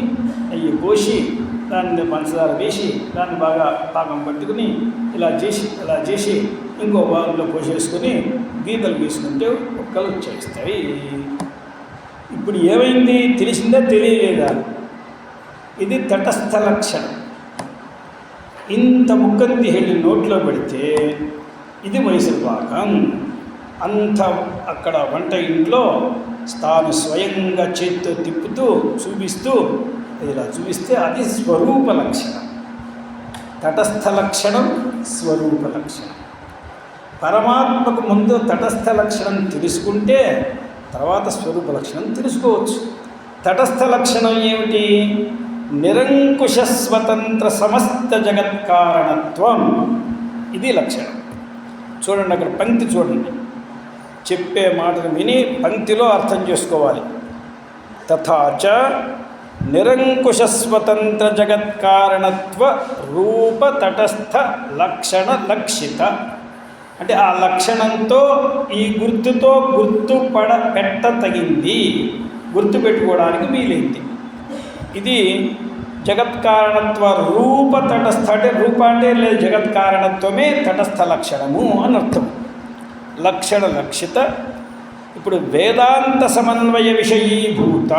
నెయ్యి పోసి దాన్ని పంచదార వేసి దాన్ని బాగా పాకం పట్టుకుని ఇలా చేసి ఇంకో బాగులో పోసేసుకొని గీతలు గీసుకుంటే ఒక్కలు వచ్చేస్తాయి. ఇప్పుడు ఏమైంది? తెలిసిందా తెలియలేదా? ఇది తటస్థ లక్షణం. ఇంత ముక్కంతి హెళ్ళి నోట్లో పెడితే ఇది మైసూరు పాకం. అంత అక్కడ వంట ఇంట్లో తాను స్వయంగా చేతితో తిప్పుతూ చూపిస్తూ ఇలా చూపిస్తే అది స్వరూప లక్షణం. తటస్థ లక్షణం, స్వరూప లక్షణం. పరమాత్మకు ముందు తటస్థ లక్షణం తెలుసుకుంటే తర్వాత స్వరూప లక్షణం తెలుసుకోవచ్చు. తటస్థ లక్షణం ఏమిటి? నిరంకుశ స్వతంత్ర సమస్త జగత్కారణత్వం. ఇది లక్షణం. చూడండి, అక్కడ పంక్తి చూడండి. చెప్పే మాటను విని పంక్తిలో అర్థం చేసుకోవాలి. తథాచ నిరంకుశ స్వతంత్ర జగత్కారణత్వ రూప తటస్థ లక్షణ లక్షిత. అంటే ఆ లక్షణంతో ఈ గుర్తుతో పెట్టతగింది, గుర్తు పెట్టుకోవడానికి వీలైంది. ఇది జగత్కారణత్వ రూప తటస్థ. అంటే రూప అంటే లేదు, జగత్కారణత్వమే తటస్థ లక్షణము అని అర్థం. లక్షణ లక్షిత. ఇప్పుడు వేదాంత సమన్వయ విషయీభూత.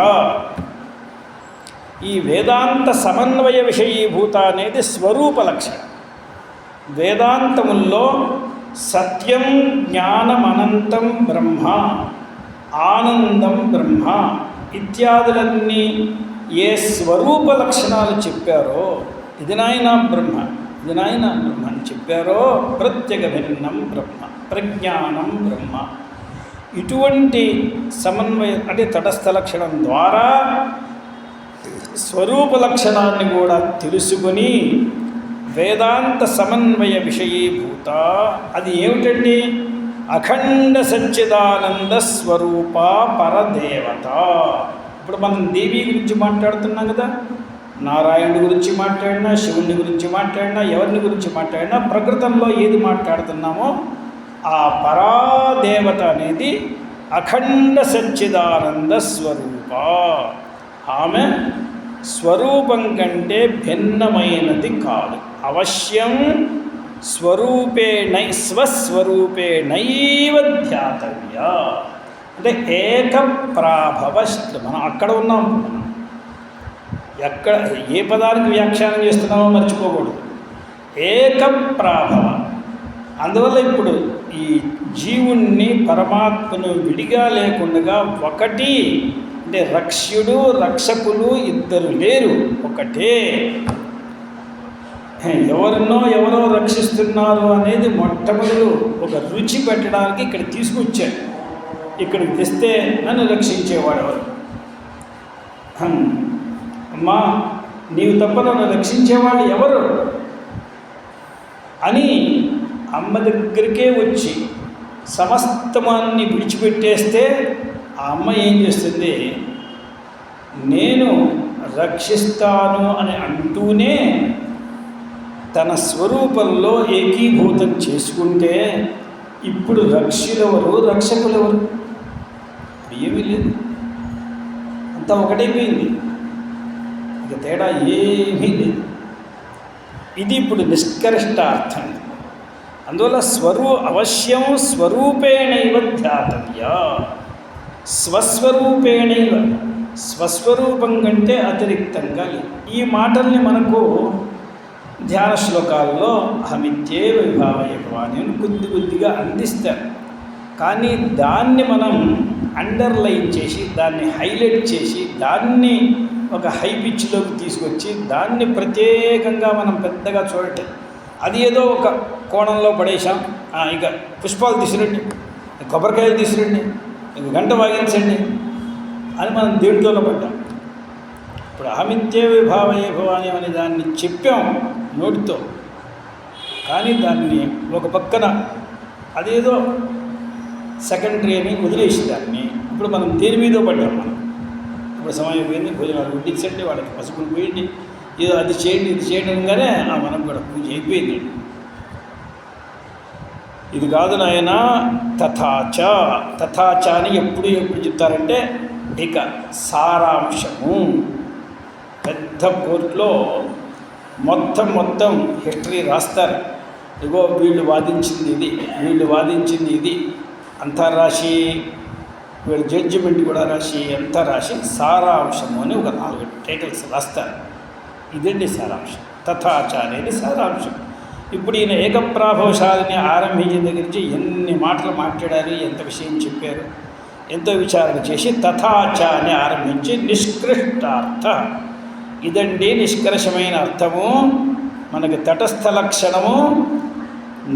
ఈ వేదాంత సమన్వయ విషయీభూత అనేది స్వరూప లక్షణం. వేదాంతముల్లో సత్యం, జ్ఞానం, అనంతం బ్రహ్మ, ఆనందం బ్రహ్మ ఇత్యాదులన్నీ ఏ స్వరూప లక్షణాలు చెప్పారో, ఇది నాయన బ్రహ్మ, ఇది నాయన బ్రహ్మ అని చెప్పారో, ప్రత్యేక భిన్నం బ్రహ్మ, ప్రజ్ఞానం బ్రహ్మ, ఇటువంటి సమన్వయ అంటే తటస్థ లక్షణం ద్వారా స్వరూప లక్షణాన్ని కూడా తెలుసుకొని వేదాంత సమన్వయ విషయీభూత. అది ఏమిటండి? అఖండ సచ్చిదానంద స్వరూప పరదేవత. ఇప్పుడు మనం దేవి గురించి మాట్లాడుతున్నాం కదా, నారాయణుడి గురించి మాట్లాడినా, శివుని గురించి మాట్లాడినా, ఎవరిని గురించి మాట్లాడినా, ప్రకృతంలో ఏది మాట్లాడుతున్నామో ఆ పరాదేవత అనేది అఖండ సచ్చిదానంద స్వరూప. ఆమె స్వరూపం కంటే భిన్నమైనది కాదు. అవశ్యం స్వస్వరూపేణైవ ధ్యాతవ్య. అంటే ఏకప్రాభవ. మనం అక్కడ ఉన్నాం. ఎక్కడ ఏ పదానికి వ్యాఖ్యానం చేస్తున్నామో మర్చిపోకూడదు. ఏకప్రాభవ. అందువల్ల ఇప్పుడు ఈ జీవుణ్ణి పరమాత్మను విడిగా లేకుండా ఒకటి అంటే రక్ష్యుడు రక్షకులు ఇద్దరు లేరు, ఒకటే. ఎవరో రక్షిస్తున్నారు అనేది మొట్టమొదలు ఒక రుచి పెట్టడానికి ఇక్కడ తీసుకొచ్చాడు. ఇక్కడికి తెస్తే నన్ను రక్షించేవాడు ఎవరు? అమ్మా, నీవు తప్ప నన్ను రక్షించేవాడు ఎవరు అని అమ్మ దగ్గరికే వచ్చి సమస్తమాన్ని విడిచిపెట్టేస్తే ఆ అమ్మ ఏం చేస్తుంది? నేను రక్షిస్తాను అని అంటూనే తన స్వరూపంలో ఏకీభూతం చేసుకుంటే ఇప్పుడు రక్షులెవరు, రక్షకులెవరు? ఏమీ లేదు, అంతా ఒకటైపోయింది, ఇక తేడా ఏమీ లేదు. ఇది ఇప్పుడు నిష్కరిష్టార్థం. అందువల్ల అవశ్యం స్వరూపేణైవ ధ్యాతవ్య. స్వస్వరూపేణైవ, స్వస్వరూపం కంటే అతిరిక్తంగా లేదు. ఈ మాటల్ని మనకు ధ్యాన శ్లోకాల్లో అహమిత్యేవ విభావయ భవాని అని కొద్దిగా అందిస్తారు. కానీ దాన్ని మనం అండర్లైన్ చేసి, దాన్ని హైలైట్ చేసి, దాన్ని ఒక హై పిచ్లోకి తీసుకొచ్చి దాన్ని ప్రత్యేకంగా మనం పెద్దగా చూడటం, అది ఏదో ఒక కోణంలో పడేసాం. ఇక పుష్పాలు తీసుకురండి, కొబ్బరికాయలు తీసుకురండి, ఇక గంట వాగించండి అని మనం దేంట్లోనే పడ్డాం. ఇప్పుడు అహమిత్యే విభావయ భవాని అనే దాన్ని చెప్పాం నోటితో, కానీ దాన్ని ఒక పక్కన అదేదో సెకండరీ అని వదిలేసి దాన్ని ఇప్పుడు మనం దేని మీద పడ్డాం. మనం ఇప్పుడు సమయం పోయింది, భోజనాలు వడ్డించండి, వాళ్ళకి పసుపులు పోయండి, ఏదో అది చేయండి ఇది చేయండి అనగానే మనం కూడా పూజ అయిపోయింది. ఇది కాదు నాయన, తథాచ అని ఎప్పుడు చెప్తారంటే ఇక సారాంశము. పెద్ద కోర్టులో మొత్తం హిస్టరీ రాస్తారు. ఇగో వీళ్ళు వాదించింది ఇది, వీళ్ళు వాదించింది ఇది అంతా రాసి, వీళ్ళు జడ్జిమెంట్ కూడా రాసి, అంతా రాసి సారాంశము అని ఒక 4 టైటిల్స్ రాస్తారు. ఇదండి సారాంశం. తథాచ అనేది సారాంశం. ఇప్పుడు ఈయన ఏకప్రాభవశాలిని ఆరంభించిన దగ్గర నుంచి ఎన్ని మాటలు మాట్లాడారు, ఎంత విషయం చెప్పారు, ఎంతో విచారణ చేసి తథాచ అని ఆరంభించి నిష్కృష్టార్థ, ఇదండి నిష్కర్షమైన అర్థము, మనకి తటస్థ లక్షణము,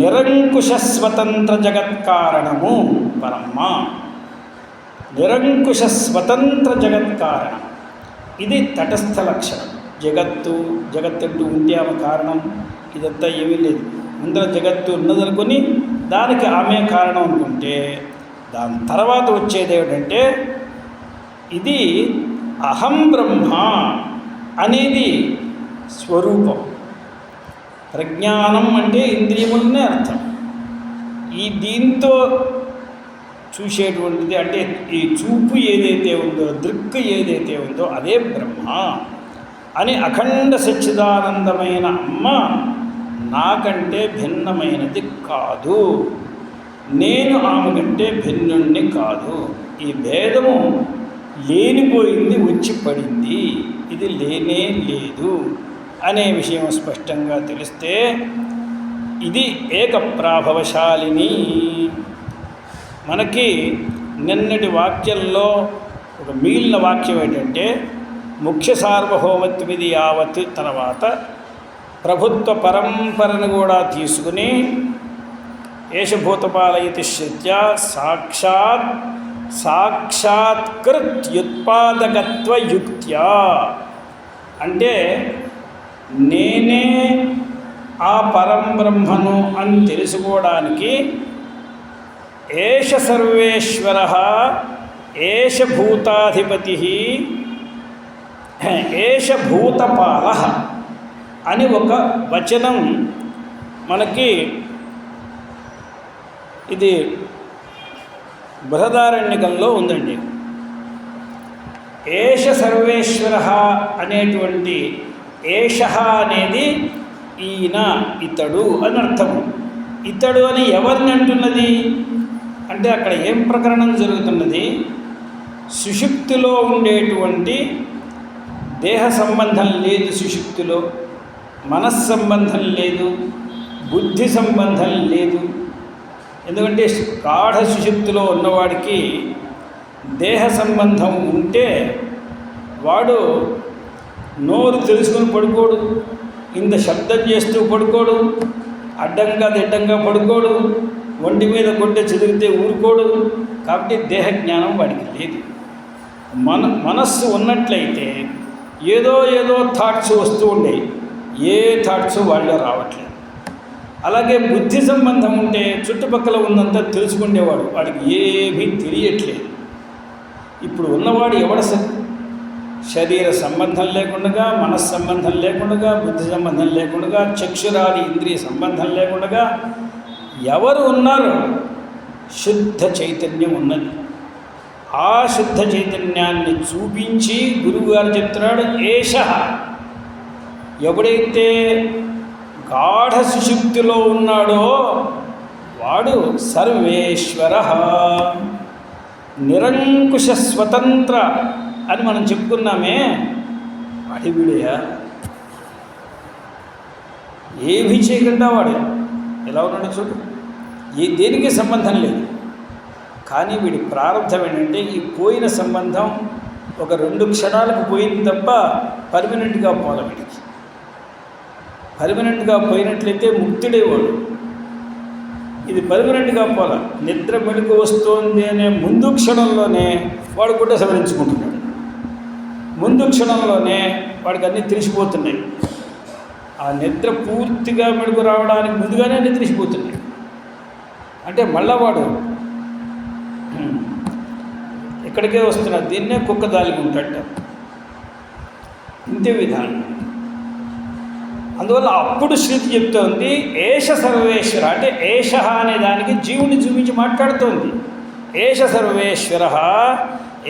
నిరంకుశ స్వతంత్ర జగత్కారణము పరమ్మ. నిరంకుశ స్వతంత్ర జగత్కారణం, ఇది తటస్థ లక్షణం. జగత్తు ఉంటే ఆమె కారణం, ఇదంతా ఏమీ లేదు. ముందర జగత్తు ఉన్నదనుకొని దానికి ఆమె కారణం అనుకుంటే, దాని తర్వాత వచ్చేది ఏమిటంటే ఇది అహం బ్రహ్మ అనేది స్వరూపం. ప్రజ్ఞానం అంటే ఇంద్రియములనే అర్థం. ఈ దీంతో చూసేటువంటిది అంటే ఈ చూపు ఏదైతే ఉందో, దృక్కు ఏదైతే ఉందో అదే బ్రహ్మ అని అఖండ సచ్చిదానందమైన అమ్మ నాకంటే భిన్నమైనది కాదు, నేను ఆమె కంటే భిన్నుణ్ణి కాదు. ఈ భేదము లేనిపోయింది, వచ్చి పడింది, ఇది లేనే లేదు అనే విషయం స్పష్టంగా తెలిస్తే ఇది ఏకప్రాభవశాలిని. మనకి నిన్నటి వాక్యంలో ఒక మిగిలిన వాక్యం ఏంటంటే ముఖ్య సార్వభౌమత్విది యావత్ తర్వాత ప్రభుత్వ పరంపరను కూడా తీసుకుని ఏషభూతపాలయతి శృత్యా సాక్షాత్కృత్యుత్పాదకత్వయుక్త్యా, అంటే నేనే ఆ పరంబ్రహ్మను అని తెలుసుకోవడానికి ఏష సర్వేశ్వర ఏష భూతాధిపతి ఏష భూతపాల అని ఒక వచనం మనకి ఇది బృహదారణ్యకంలో ఉందండి. ఏష సర్వేశ్వర అనేటువంటి ఏష అనేది ఈయన, ఇతడు అని అర్థము. ఇతడు అని ఎవరిని అంటున్నది అంటే అక్కడ ఏం ప్రకరణం జరుగుతున్నది? సుషుప్తిలో ఉండేటువంటి దేహ సంబంధం లేదు, సుషుప్తిలో మనస్సంబంధం లేదు, బుద్ధి సంబంధం లేదు. ఎందుకంటే గాఢ సుషుప్తిలో ఉన్నవాడికి దేహ సంబంధం ఉంటే వాడు నోరు తెలుసుకొని పడుకోడు, ఇంత శబ్దం చేస్తూ పడుకోడు, అడ్డంగా దిడ్డంగా పడుకోడు, ఒంటి మీద కొట్టే చెదిరితే ఊరుకోడు. కాబట్టి దేహ జ్ఞానం వాడికి లేదు. మనస్సు ఉన్నట్లయితే ఏదో థాట్స్ వస్తూ ఉండే, ఏ థాట్స్ వాళ్ళలో రావట్లేదు. అలాగే బుద్ధి సంబంధం ఉంటే చుట్టుపక్కల ఉన్నంత తెలుసుకునేవాడు, వాడికి ఏమీ తెలియట్లేదు. ఇప్పుడు ఉన్నవాడు ఎవడు? శరీర సంబంధం లేకుండా, మనస్ సంబంధం లేకుండా, బుద్ధి సంబంధం లేకుండా, చక్షురాది ఇంద్రియ సంబంధం లేకుండా ఎవరు ఉన్నారు? శుద్ధ చైతన్యం ఉన్నది. ఆ శుద్ధ చైతన్యాన్ని చూపించి గురువుగారు చెప్తున్నాడు, ఏష, ఎవడైతే గాఢ సుషుప్తిలో ఉన్నాడో వాడు సర్వేశ్వర, నిరంకుశ స్వతంత్ర అని మనం చెప్పుకున్నామే. వాడి వీడయా, ఏమీ చేయకుండా వాడు ఎలా ఉన్నాడో చూడు, దేనికి సంబంధం లేదు. కానీ వీడి ప్రారంభం ఏంటంటే ఈ పోయిన సంబంధం ఒక 2 క్షణాలకు పోయింది తప్ప పర్మనెంట్గా పోల. వీడికి పర్మనెంట్గా పోయినట్లయితే ముక్తుడేవాడు. ఇది పర్మనెంట్గా పోల. నిద్ర మెలకు వస్తోంది అనే ముందు క్షణంలోనే వాడు గుడ్డ సవరించుకుంటున్నాడు. ముందు క్షణంలోనే వాడికి అన్నీ తెలిసిపోతున్నాయి. ఆ నిద్ర పూర్తిగా మెలకు రావడానికి ముందుగానే అన్నీ తెలిసిపోతున్నాయి. అంటే మళ్ళా వాడు ఇక్కడికే వస్తున్నాడు. దీన్నే కుక్క దాలుకుంటాడు. ఇంతే విధానం. అందువల్ల అప్పుడు శృతి చెప్తోంది ఏష సర్వేశ్వర, అంటే ఏష అనే దానికి జీవుని చూపించి మాట్లాడుతోంది. ఏష సర్వేశ్వర,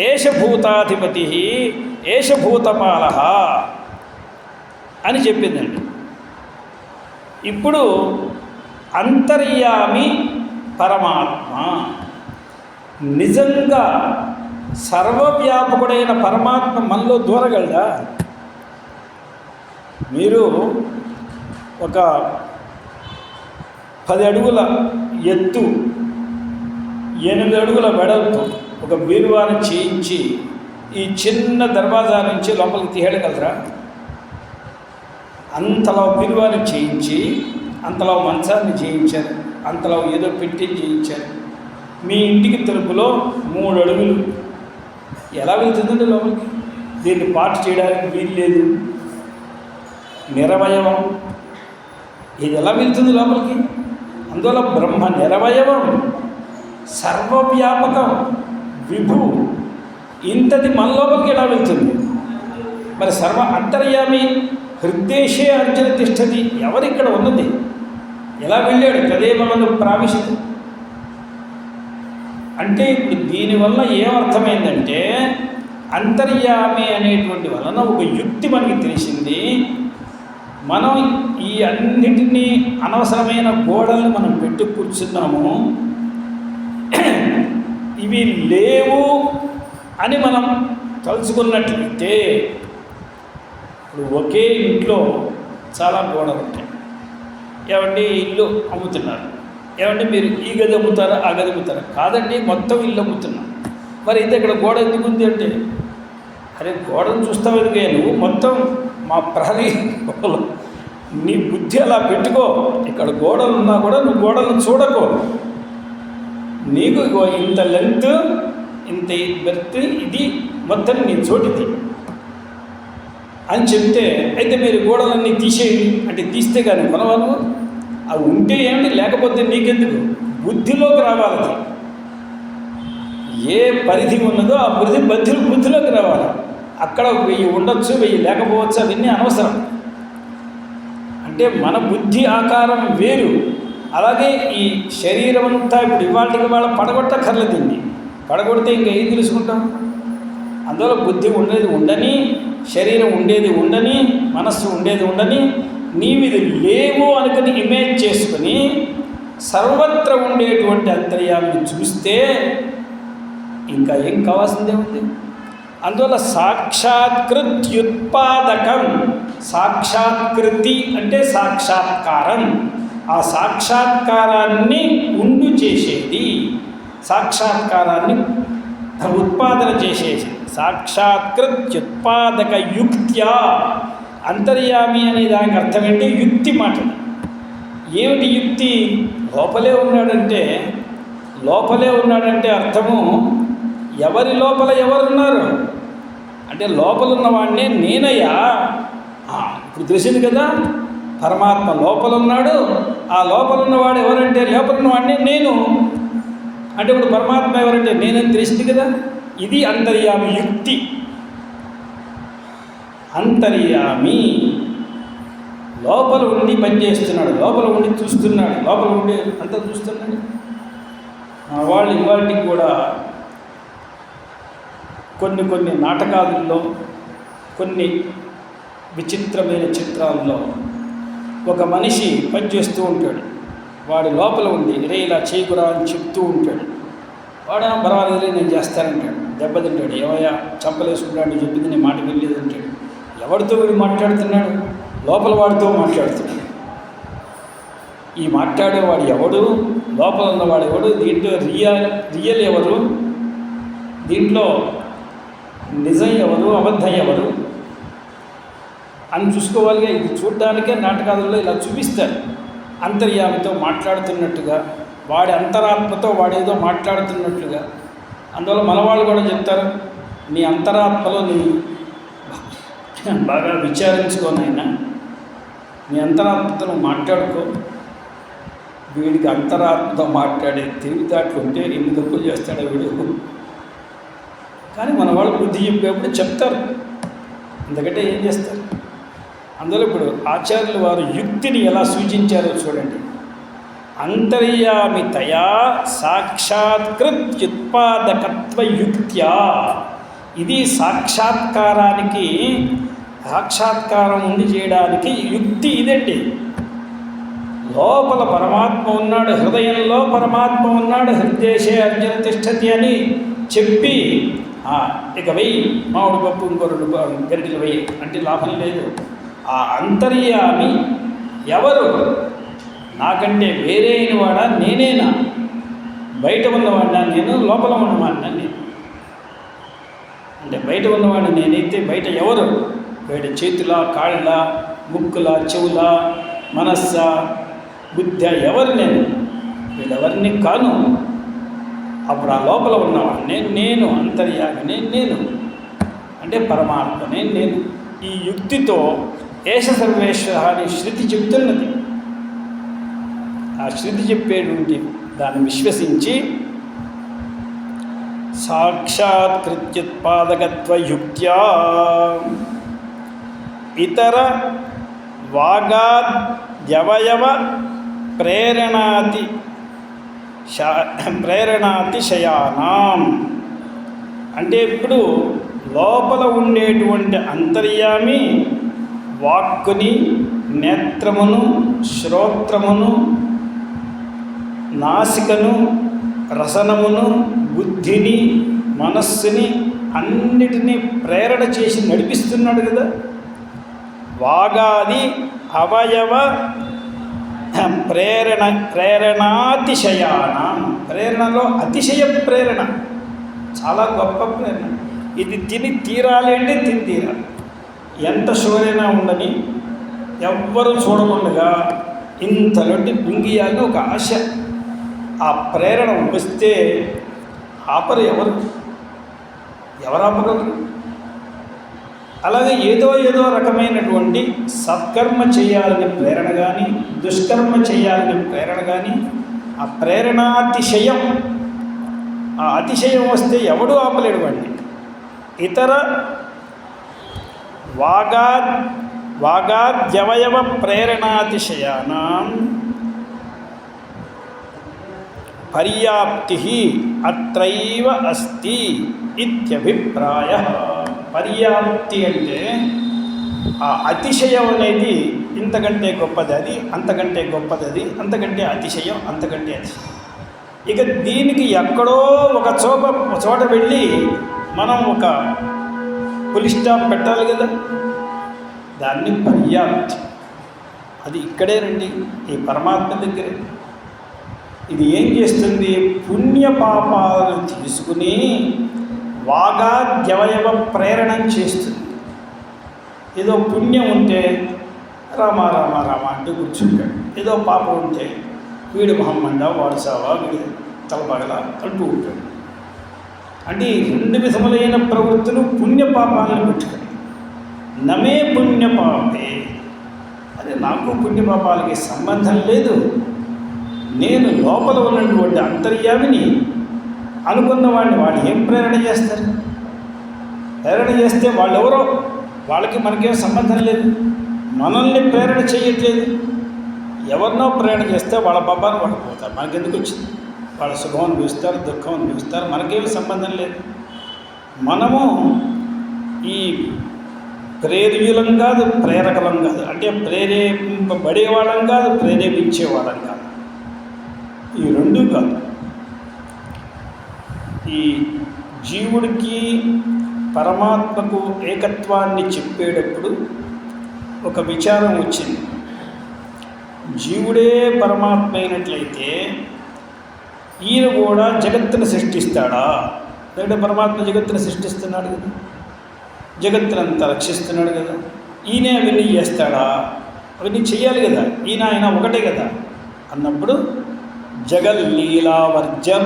ఏష భూతాధిపతి, ఏష భూతపాల అని చెప్పిందండి. ఇప్పుడు అంతర్యామి పరమాత్మ, నిజంగా సర్వవ్యాపకుడైన పరమాత్మ మనలో దూరగలడా? మీరు ఒక 10 అడుగుల ఎత్తు, 8 అడుగుల వెడల్పు ఒక బీరువాని చేయించి ఈ చిన్న దర్వాజా నుంచి లోపలికి తీయగలరా? అంతలో బీరువాని చేయించి, అంతలో మంచాన్ని చేయించారు, అంతలో ఏదో పెట్టి చేయించారు. మీ ఇంటికి తలుపులో 3 అడుగులు ఎలా వెళ్తుందండి లోపలికి? దీన్ని పాటు చేయడానికి వీలు లేదు, నిరవయవం. ఇది ఎలా వెళ్తుంది లోపలికి? అందువల్ల బ్రహ్మ నిరవయవం, సర్వవ్యాపకం, విభు. ఇంతది మన లోపలికి ఎలా వెళ్తుంది? మరి సర్వ అంతర్యామి హృద్దేశే అర్జున తిష్టది, ఎవరిక్కడ ఉన్నది? ఎలా వెళ్ళాడు? తదేవ ప్రావిశత. అంటే ఇప్పుడు దీనివల్ల ఏమర్థమైందంటే అంతర్యామి అనేటువంటి వలన ఒక యుక్తి మనకి తెలిసింది. మనం ఈ అన్నిటినీ అనవసరమైన గోడల్ని మనం పెట్టి కూర్చున్నాము, ఇవి లేవు అని మనం తలుచుకున్నట్లయితే, ఇప్పుడు ఒకే ఇంట్లో చాలా గోడలు ఉంటాయి. ఏమండి ఇల్లు అమ్ముతున్నారు, ఏమంటే మీరు ఈ గది అమ్ముతారా ఆ గది అమ్ముతారా? కాదండి, మొత్తం ఇల్లు అమ్ముతున్నాం. మరి అయితే ఇక్కడ గోడ ఎందుకు ఉంది అంటే, అరే గోడను చూస్తావు ఎందుకే, నువ్వు మొత్తం మా ప్రహరీ నీ బుద్ధి అలా పెట్టుకో. ఇక్కడ గోడలు ఉన్నా కూడా నువ్వు గోడలను చూడకో. నీకు ఇంత లెంత్, ఇంత బెర్త్, ఇది మొత్తం నీ చోటిది అని చెప్తే, అయితే మీరు గోడలన్నీ తీసేయండి అంటే తీస్తే కానీ కొనవాను. అవి ఉంటే ఏమిటి, లేకపోతే నీకెందుకు? బుద్ధిలోకి రావాలి. ఏ పరిధి ఉన్నదో ఆ బుద్ధిలోకి రావాలి. అక్కడ 1000 ఉండొచ్చు, 1000 లేకపోవచ్చు, అవన్నీ అనవసరం. అంటే మన బుద్ధి ఆకారం వేరు. అలాగే ఈ శరీరం అంతా ఇప్పుడు ఇవాళకి వాళ్ళ పడగొట్టక్కర్లేదు. దీన్ని పడగొడితే ఇంకా ఏం తెలుసుకుంటాం? అందువల్ల బుద్ధి ఉండేది ఉండని, శరీరం ఉండేది ఉండని, మనస్సు ఉండేది ఉండని, నీవిది లేవు అనుకుని ఇమేజ్ చేసుకుని సర్వత్ర ఉండేటువంటి అంతర్యాన్ని చూస్తే ఇంకా ఏం కావాల్సిందే ఉంది. అందువల్ల సాక్షాత్కృత్యుత్పాదకం, సాక్షాత్కృతి అంటే సాక్షాత్కారం, ఆ సాక్షాత్కారాన్ని ఉండు చేసేది, సాక్షాత్కారాన్ని ఉత్పాదన చేసేసి సాక్షాత్కృత్యుత్పాదక యుక్త్యా. అంతర్యామి అనే దానికి అర్థం ఏంటి? యుక్తి మాట. ఏమిటి యుక్తి? లోపలే ఉన్నాడంటే అర్థము ఎవరి లోపల ఎవరున్నారు అంటే లోపల ఉన్నవాడినే నేనయ్యా. ఇప్పుడు తెలిసింది కదా, పరమాత్మ లోపల ఉన్నాడు. ఆ లోపల ఉన్నవాడు ఎవరంటే లోపల ఉన్నవాడినే నేను అంటే ఇప్పుడు పరమాత్మ ఎవరంటే నేనని తెలిసింది కదా. ఇది అంతర్యామి యుక్తి. అంతర్యామి లోపల ఉండి పనిచేస్తున్నాడు, లోపల ఉండి చూస్తున్నాడు, లోపల ఉండి అంతా చూస్తున్నాడు. వాళ్ళు ఇవాళకి కూడా కొన్ని నాటకాలలో, కొన్ని విచిత్రమైన చిత్రాల్లో ఒక మనిషి పనిచేస్తూ ఉంటాడు. వాడు లోపల ఉండి రే ఇలా చేయకురా అని చెప్తూ ఉంటాడు. వాడు పర్వాలేదు నేను చేస్తానంటాడు. దెబ్బతింటాడు. ఏమయ్యా చంపలేసుకుంటాడు, చెప్పింది నేను మాట వెళ్ళలేదు అంటాడు. ఎవరితో వీడు మాట్లాడుతున్నాడు? లోపల వాడితో మాట్లాడుతున్నాడు. ఈ మాట్లాడేవాడు ఎవడు? లోపల ఉన్నవాడు ఎవడు? దీంట్లో రియల్ ఎవరు? దీంట్లో నిజం ఎవరు, అబద్ధం ఎవరు అని చూసుకోవాలిగా. ఇది చూడడానికే నాటకాలలో ఇలా చూపిస్తారు. అంతర్యామితో మాట్లాడుతున్నట్టుగా, వాడి అంతరాత్మతో వాడేదో మాట్లాడుతున్నట్లుగా. అందువల్ల మనవాళ్ళు కూడా చెప్తారు, నీ అంతరాత్మలో నీ బాగా విచారించుకోనైనా, నీ అంతరాత్మతో నువ్వు మాట్లాడుకో. వీడికి అంతరాత్మతో మాట్లాడే తెలివితేటలు ఉంటే ఎన్ని తప్పులు చేస్తాడో వీడు. కానీ మన వాళ్ళు బుద్ధి చెప్పేప్పుడు చెప్తారు, ఎందుకంటే ఏం చేస్తారు. అందులో ఇప్పుడు ఆచార్యులు వారు యుక్తిని ఎలా సూచించారో చూడండి. అంతర్యామితయా సాక్షాత్కృత్యుత్పాదకత్వ యుక్త్యా. ఇది సాక్షాత్కారం ఉండి చేయడానికి యుక్తి ఇదండి. లోపల పరమాత్మ ఉన్నాడు, హృదయంలో పరమాత్మ ఉన్నాడు. హృదయేశే అర్జున తిష్టతి అని చెప్పి ఇక వెయ్యి మామిడి పప్పు ఇంకో 2 గరిటెలు వెయ్యి అంటే లాభం లేదు. ఆ అంతర్యామి ఎవరు? నాకంటే వేరే అయిన వాడా? నేనేనా? బయట ఉన్నవాడినా నేను? లోపల ఉన్నవాడినా నేను? అంటే బయట ఉన్నవాడిని నేనైతే బయట ఎవరు? బయట చేతుల, కాళ్ళ, ముక్కుల, చెవుల, మనస్స, బుద్ధి ఎవరు? నేను వీళ్ళెవరిని కాను. అప్పుడు ఆ లోపల ఉన్నవాడినే నేను, అంతర్యామినే నేను అంటే పరమాత్మనే నేను. ఈ యుక్తితో ఏష సర్వేశ్వర అని శృతి చెప్తున్నది. ఆ శృతి చెప్పేటువంటి దాన్ని విశ్వసించి సాక్షాత్కృత్యుత్పాదకత్వ యుక్త్యా ఇతర వాగాద్యవయవ ప్రేరణాతిశయానాం. అంటే ఇప్పుడు లోపల ఉండేటువంటి అంతర్యామి వాక్కుని, నేత్రమును, శ్రోత్రమును, నాసికను, రసనమును, బుద్ధిని, మనస్సుని అన్నిటినీ ప్రేరణ చేసి నడిపిస్తున్నాడు కదా. వాగాది అవయవ ప్రేరణాతిశయానం. ప్రేరణలో అతిశయ ప్రేరణ, చాలా గొప్ప ప్రేరణ. ఇది తిని తీరాలి అంటే తిని తీరాలి. ఎంత షోరైనా ఉండని, ఎవ్వరూ చూడకుండా ఇంత లడ్డు మింగియాలని ఒక ఆశ. ఆ ప్రేరణ వస్తే ఆపరు ఎవరు ఆపగలరు? అలాగే ఏదో రకమైనటువంటి సత్కర్మ చేయాలని ప్రేరణ కానీ, దుష్కర్మ చేయాలని ప్రేరణ కానీ, ఆ ప్రేరణాతిశయం, ఆ అతిశయం వస్తే ఎవడూ ఆపలేడు వాడిని. ఇతర వాగాద్యవయవ ప్రేరణాతిశయానాం పర్యాప్తి అత్రైవ అస్తి ఇత్యభిప్రాయః. పర్యాప్తి అంటే ఆ అతిశయం అనేది ఇంతకంటే గొప్పది అది, అంతకంటే గొప్పది అది, అంతకంటే అతిశయం, అంతకంటే అతిశయం. ఇక దీనికి ఎక్కడో ఒక చోట వెళ్ళి మనం ఒక ఫుల్ స్టాప్ పెట్టాలి కదా, దాన్ని పర్యాప్తి. అది ఇక్కడే రండి, ఈ పరమాత్మ దగ్గరే. ఇది ఏం చేస్తుంది? పుణ్య పాపాలను తీసుకుని వాగాద్యవయవ ప్రేరణం చేస్తుంది. ఏదో పుణ్యం ఉంటే రామ రామ రామ అంటూ కూర్చుంటాడు, ఏదో పాపం ఉంటే వీడు మొహమ్మండ వాడు సావా వీడి తలపగల అంటూ ఉంటాడు. అంటే ఈ రెండు విధములైన ప్రవృత్తులు పుణ్యపాపాలను పెట్టుకుని నమే పుణ్యపాపే, అదే నాకు పుణ్యపాపాలకి సంబంధం లేదు, నేను లోపల ఉన్నటువంటి అంతర్యామిని అనుకున్న వాడిని వాళ్ళు ఏం ప్రేరణ చేస్తారు? ప్రేరణ చేస్తే వాళ్ళెవరో, వాళ్ళకి మనకేం సంబంధం లేదు, మనల్ని ప్రేరణ చేయట్లేదు. ఎవరినో ప్రేరణ చేస్తే వాళ్ళ పాపాన్ని వాళ్ళు పోతారు, మనకెందుకు వచ్చింది? వాళ్ళ సుఖం అనుభవిస్తారు, దుఃఖం అనుభవిస్తారు, మనకేమి సంబంధం లేదు. మనము ఈ ప్రేరియులం కాదు, ప్రేరకులం కాదు, అంటే ప్రేరేపింపబడేవాళ్ళం కాదు, ప్రేరేపించేవాళ్ళం కాదు, ఈ రెండూ కాదు. ఈ జీవుడికి పరమాత్మకు ఏకత్వాన్ని చెప్పేటప్పుడు ఒక విచారం వచ్చింది. జీవుడే పరమాత్మ అయినట్లయితే ఈయన కూడా జగత్తును సృష్టిస్తాడా? లేదంటే పరమాత్మ జగత్తును సృష్టిస్తున్నాడు కదా, జగత్తునంతా రక్షిస్తున్నాడు కదా, ఈయనే అవన్నీ చేస్తాడా? అవన్నీ చెయ్యాలి కదా, ఈయన ఆయన ఒకటే కదా అన్నప్పుడు జగల్లీలావర్జం,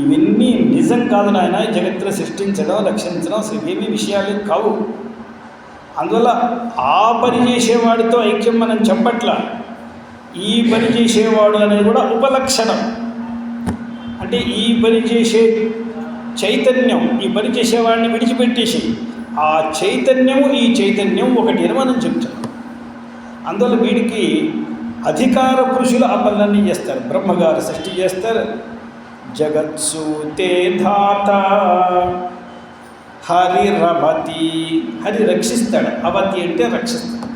ఇవన్నీ నిజం కాదు నాయన, జగత్తును సృష్టించడం రక్షించడం అసలు ఏమీ విషయాలు కావు. అందువల్ల ఆ పని చేసేవాడితో ఐక్యం మనం చెప్పట్ల, ఈ పని చేసేవాడు అనేది కూడా ఉపలక్షణం. అంటే ఈ పని చేసే చైతన్యం ఈ పని చేసేవాడిని విడిచిపెట్టేసి ఆ చైతన్యము ఈ చైతన్యం ఒకటి అని మనం చెప్తున్నాం. అందువల్ల వీడికి అధికార పురుషులు ఆ పనులన్నీ చేస్తారు. బ్రహ్మగారు సృష్టి చేస్తారు. జగత్సూతే ధాత హరిరవతి, హరి రక్షిస్తాడు, అవతి అంటే రక్షిస్తాడు.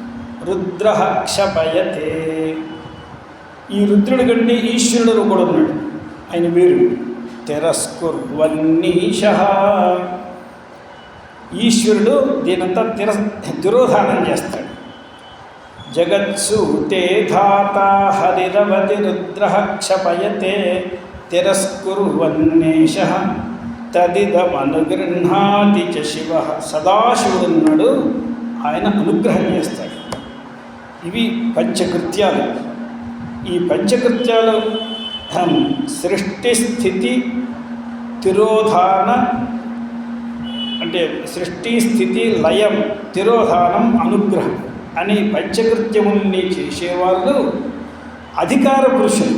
రుద్ర క్షపయతే, ఈ రుద్రుడి కంటే ఈశ్వరుడు కూడా ఉన్నాడు, ఆయన వేరు. తిరస్కుర్వన్నీశ, ఈశ్వరుడు దీనంతా తిరోధానం చేస్తాడు. జగత్సూతే ధాత హరిరవతి రుద్ర క్షపయతే తిరస్కుర్వన్నేశ తదిదమనుగృహ్ణాతి చ శివ, సదాశివుడున్నాడు, ఆయన అనుగ్రహం చేస్తాడు. ఇవి పంచకృత్యాలు. ఈ పంచకృత్యాలు సృష్టి స్థితి తిరోధాన, అంటే సృష్టి స్థితి లయం తిరోధానం అనుగ్రహం అని పంచకృత్యముల్ని చేసేవాళ్ళు అధికార పురుషులు.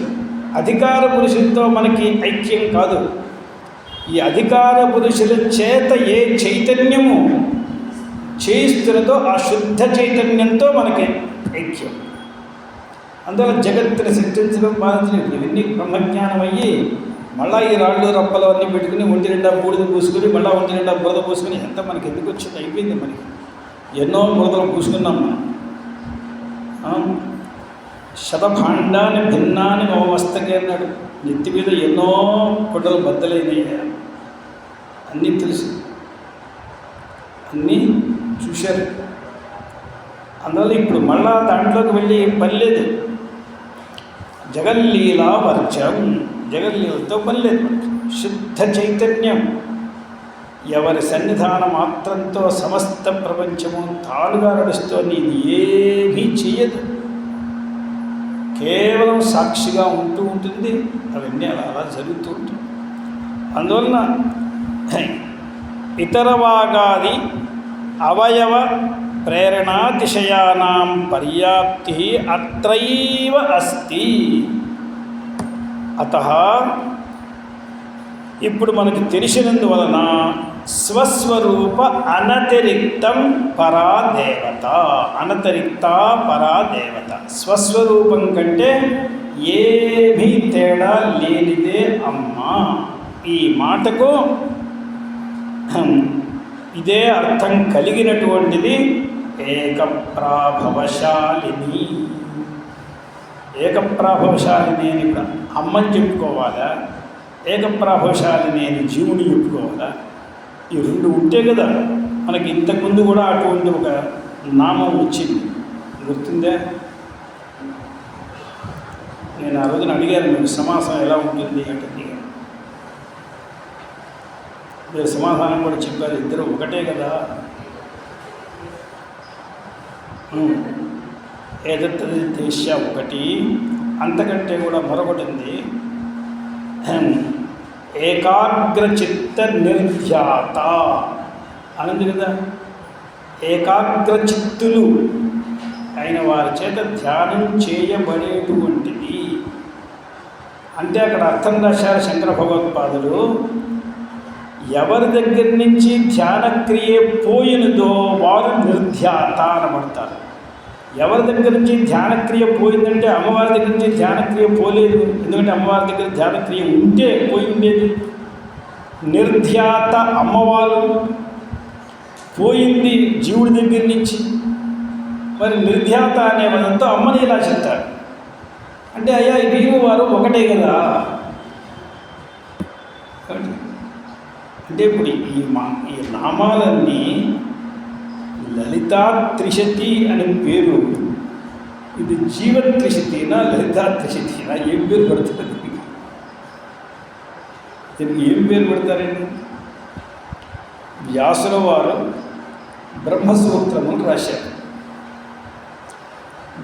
అధికార పురుషులతో మనకి ఐక్యం కాదు, ఈ అధికార పురుషుల చేత ఏ చైతన్యము చేయిస్తున్నదో ఆ శుద్ధ చైతన్యంతో మనకి ఐక్యం. అందువల్ల జగత్తుని సృష్టించడం బాధించడం ఇవన్నీ బ్రహ్మజ్ఞానం అయ్యి మళ్ళీ ఈ రాళ్ళు రప్పలు అన్నీ పెట్టుకుని ఒంటి నిండా బూడిద పూసుకుని మళ్ళీ ఒంటి నిండా బురద పూసుకుని ఎంత మనకి ఎందుకు వచ్చింది? అయిపోయింది మనకి, ఎన్నో బురదలు పూసుకున్నాం మనం. శతభాండాన్ని భిన్నాన్ని మమస్తకే అన్నాడు. నెత్తి మీద ఎన్నో పుట్టలు బద్దలైనవి, అన్నీ తెలుసు, అన్నీ చూశారు. అందువల్ల ఇప్పుడు మళ్ళా దాంట్లోకి వెళ్ళి పని లేదు. జగల్లీలా వర్జం, జగల్లీలతో పని లేదు. శుద్ధ చైతన్యం ఎవరి సన్నిధాన మాత్రంతో సమస్త ప్రపంచము తానుగా నడుస్తోంది. ఇది ఏమీ చెయ్యదు, కేవలం సాక్షిగా ఉంటూ ఉంటుంది. అవన్నీ అలా అలా జరుగుతూ ఉంటుంది. అందువలన ఇతరవాగాది అవయవ ప్రేరణాతిశయానాం పర్యాప్తి అత్రైవ అస్తి. అతః ఇప్పుడు మనకి తెలిసినందువలన స్వస్వరూప అనతిరిక్తం పరాదేవత, అనతిరిక్త పరాదేవత, స్వస్వరూపం కంటే ఏమీ తేడా లేనిదే అమ్మ. ఈ మాటకు ఇదే అర్థం కలిగినటువంటిది ఏకప్రాభవశాలిని. ఏకప్రాభవశాలిని అని ఇప్పుడు అమ్మని చెప్పుకోవాలా, ఏకప్రాభవశాలిని అని జీవుని చెప్పుకోవాలా? ఈ రెండు ఉంటే కదా మనకి. ఇంతకుముందు కూడా అటువంటి ఒక నామం వచ్చింది, గుర్తుందే? నేను ఆ రోజున అడిగాను, మీకు సమాసం ఎలా ఉంటుంది అంటే మీరు సమాధానం కూడా చెప్పారు, ఇద్దరు ఒకటే కదా. ఏదత్తది దేశ ఒకటి, అంతకంటే కూడా మరొకటి ఉంది. ఏకాగ్రచిత్త నిర్ధ్యాత అనంది కదా. ఏకాగ్రచిత్తులు అయిన వారి చేత ధ్యానం చేయబడేటువంటిది అంటే అక్కడ అర్థం రాశారు శంకర భగవత్పాదులు. ఎవరి దగ్గర నుంచి ధ్యానక్రియ పోయినదో వారు నిర్ధ్యాత అనబడతారు. ఎవరి దగ్గర నుంచి ధ్యానక్రియ పోయిందంటే అమ్మవారి దగ్గర నుంచి ధ్యానక్రియ పోలేదు, ఎందుకంటే అమ్మవారి దగ్గర ధ్యానక్రియ ఉంటే పోయి ఉండేది. నిర్ధ్యాత అమ్మవారు పోయింది జీవుడి దగ్గర నుంచి. మరి నిర్ధ్యాత అనే పదంతో అమ్మని ఇలా చెప్తారు అంటే అయ్యా వీరు వారు ఒకటే కదా. అంటే ఇప్పుడు ఈ నామాలన్నీ లలితా త్రిశతి అనే పేరు, ఇది జీవ త్రిశతినా లలితా త్రిశతినా ఏం పేరు పడుతుంది? దీనికి ఏం పేరు పెడతారండి? వ్యాసుల వారు బ్రహ్మసూత్రములు రాశారు,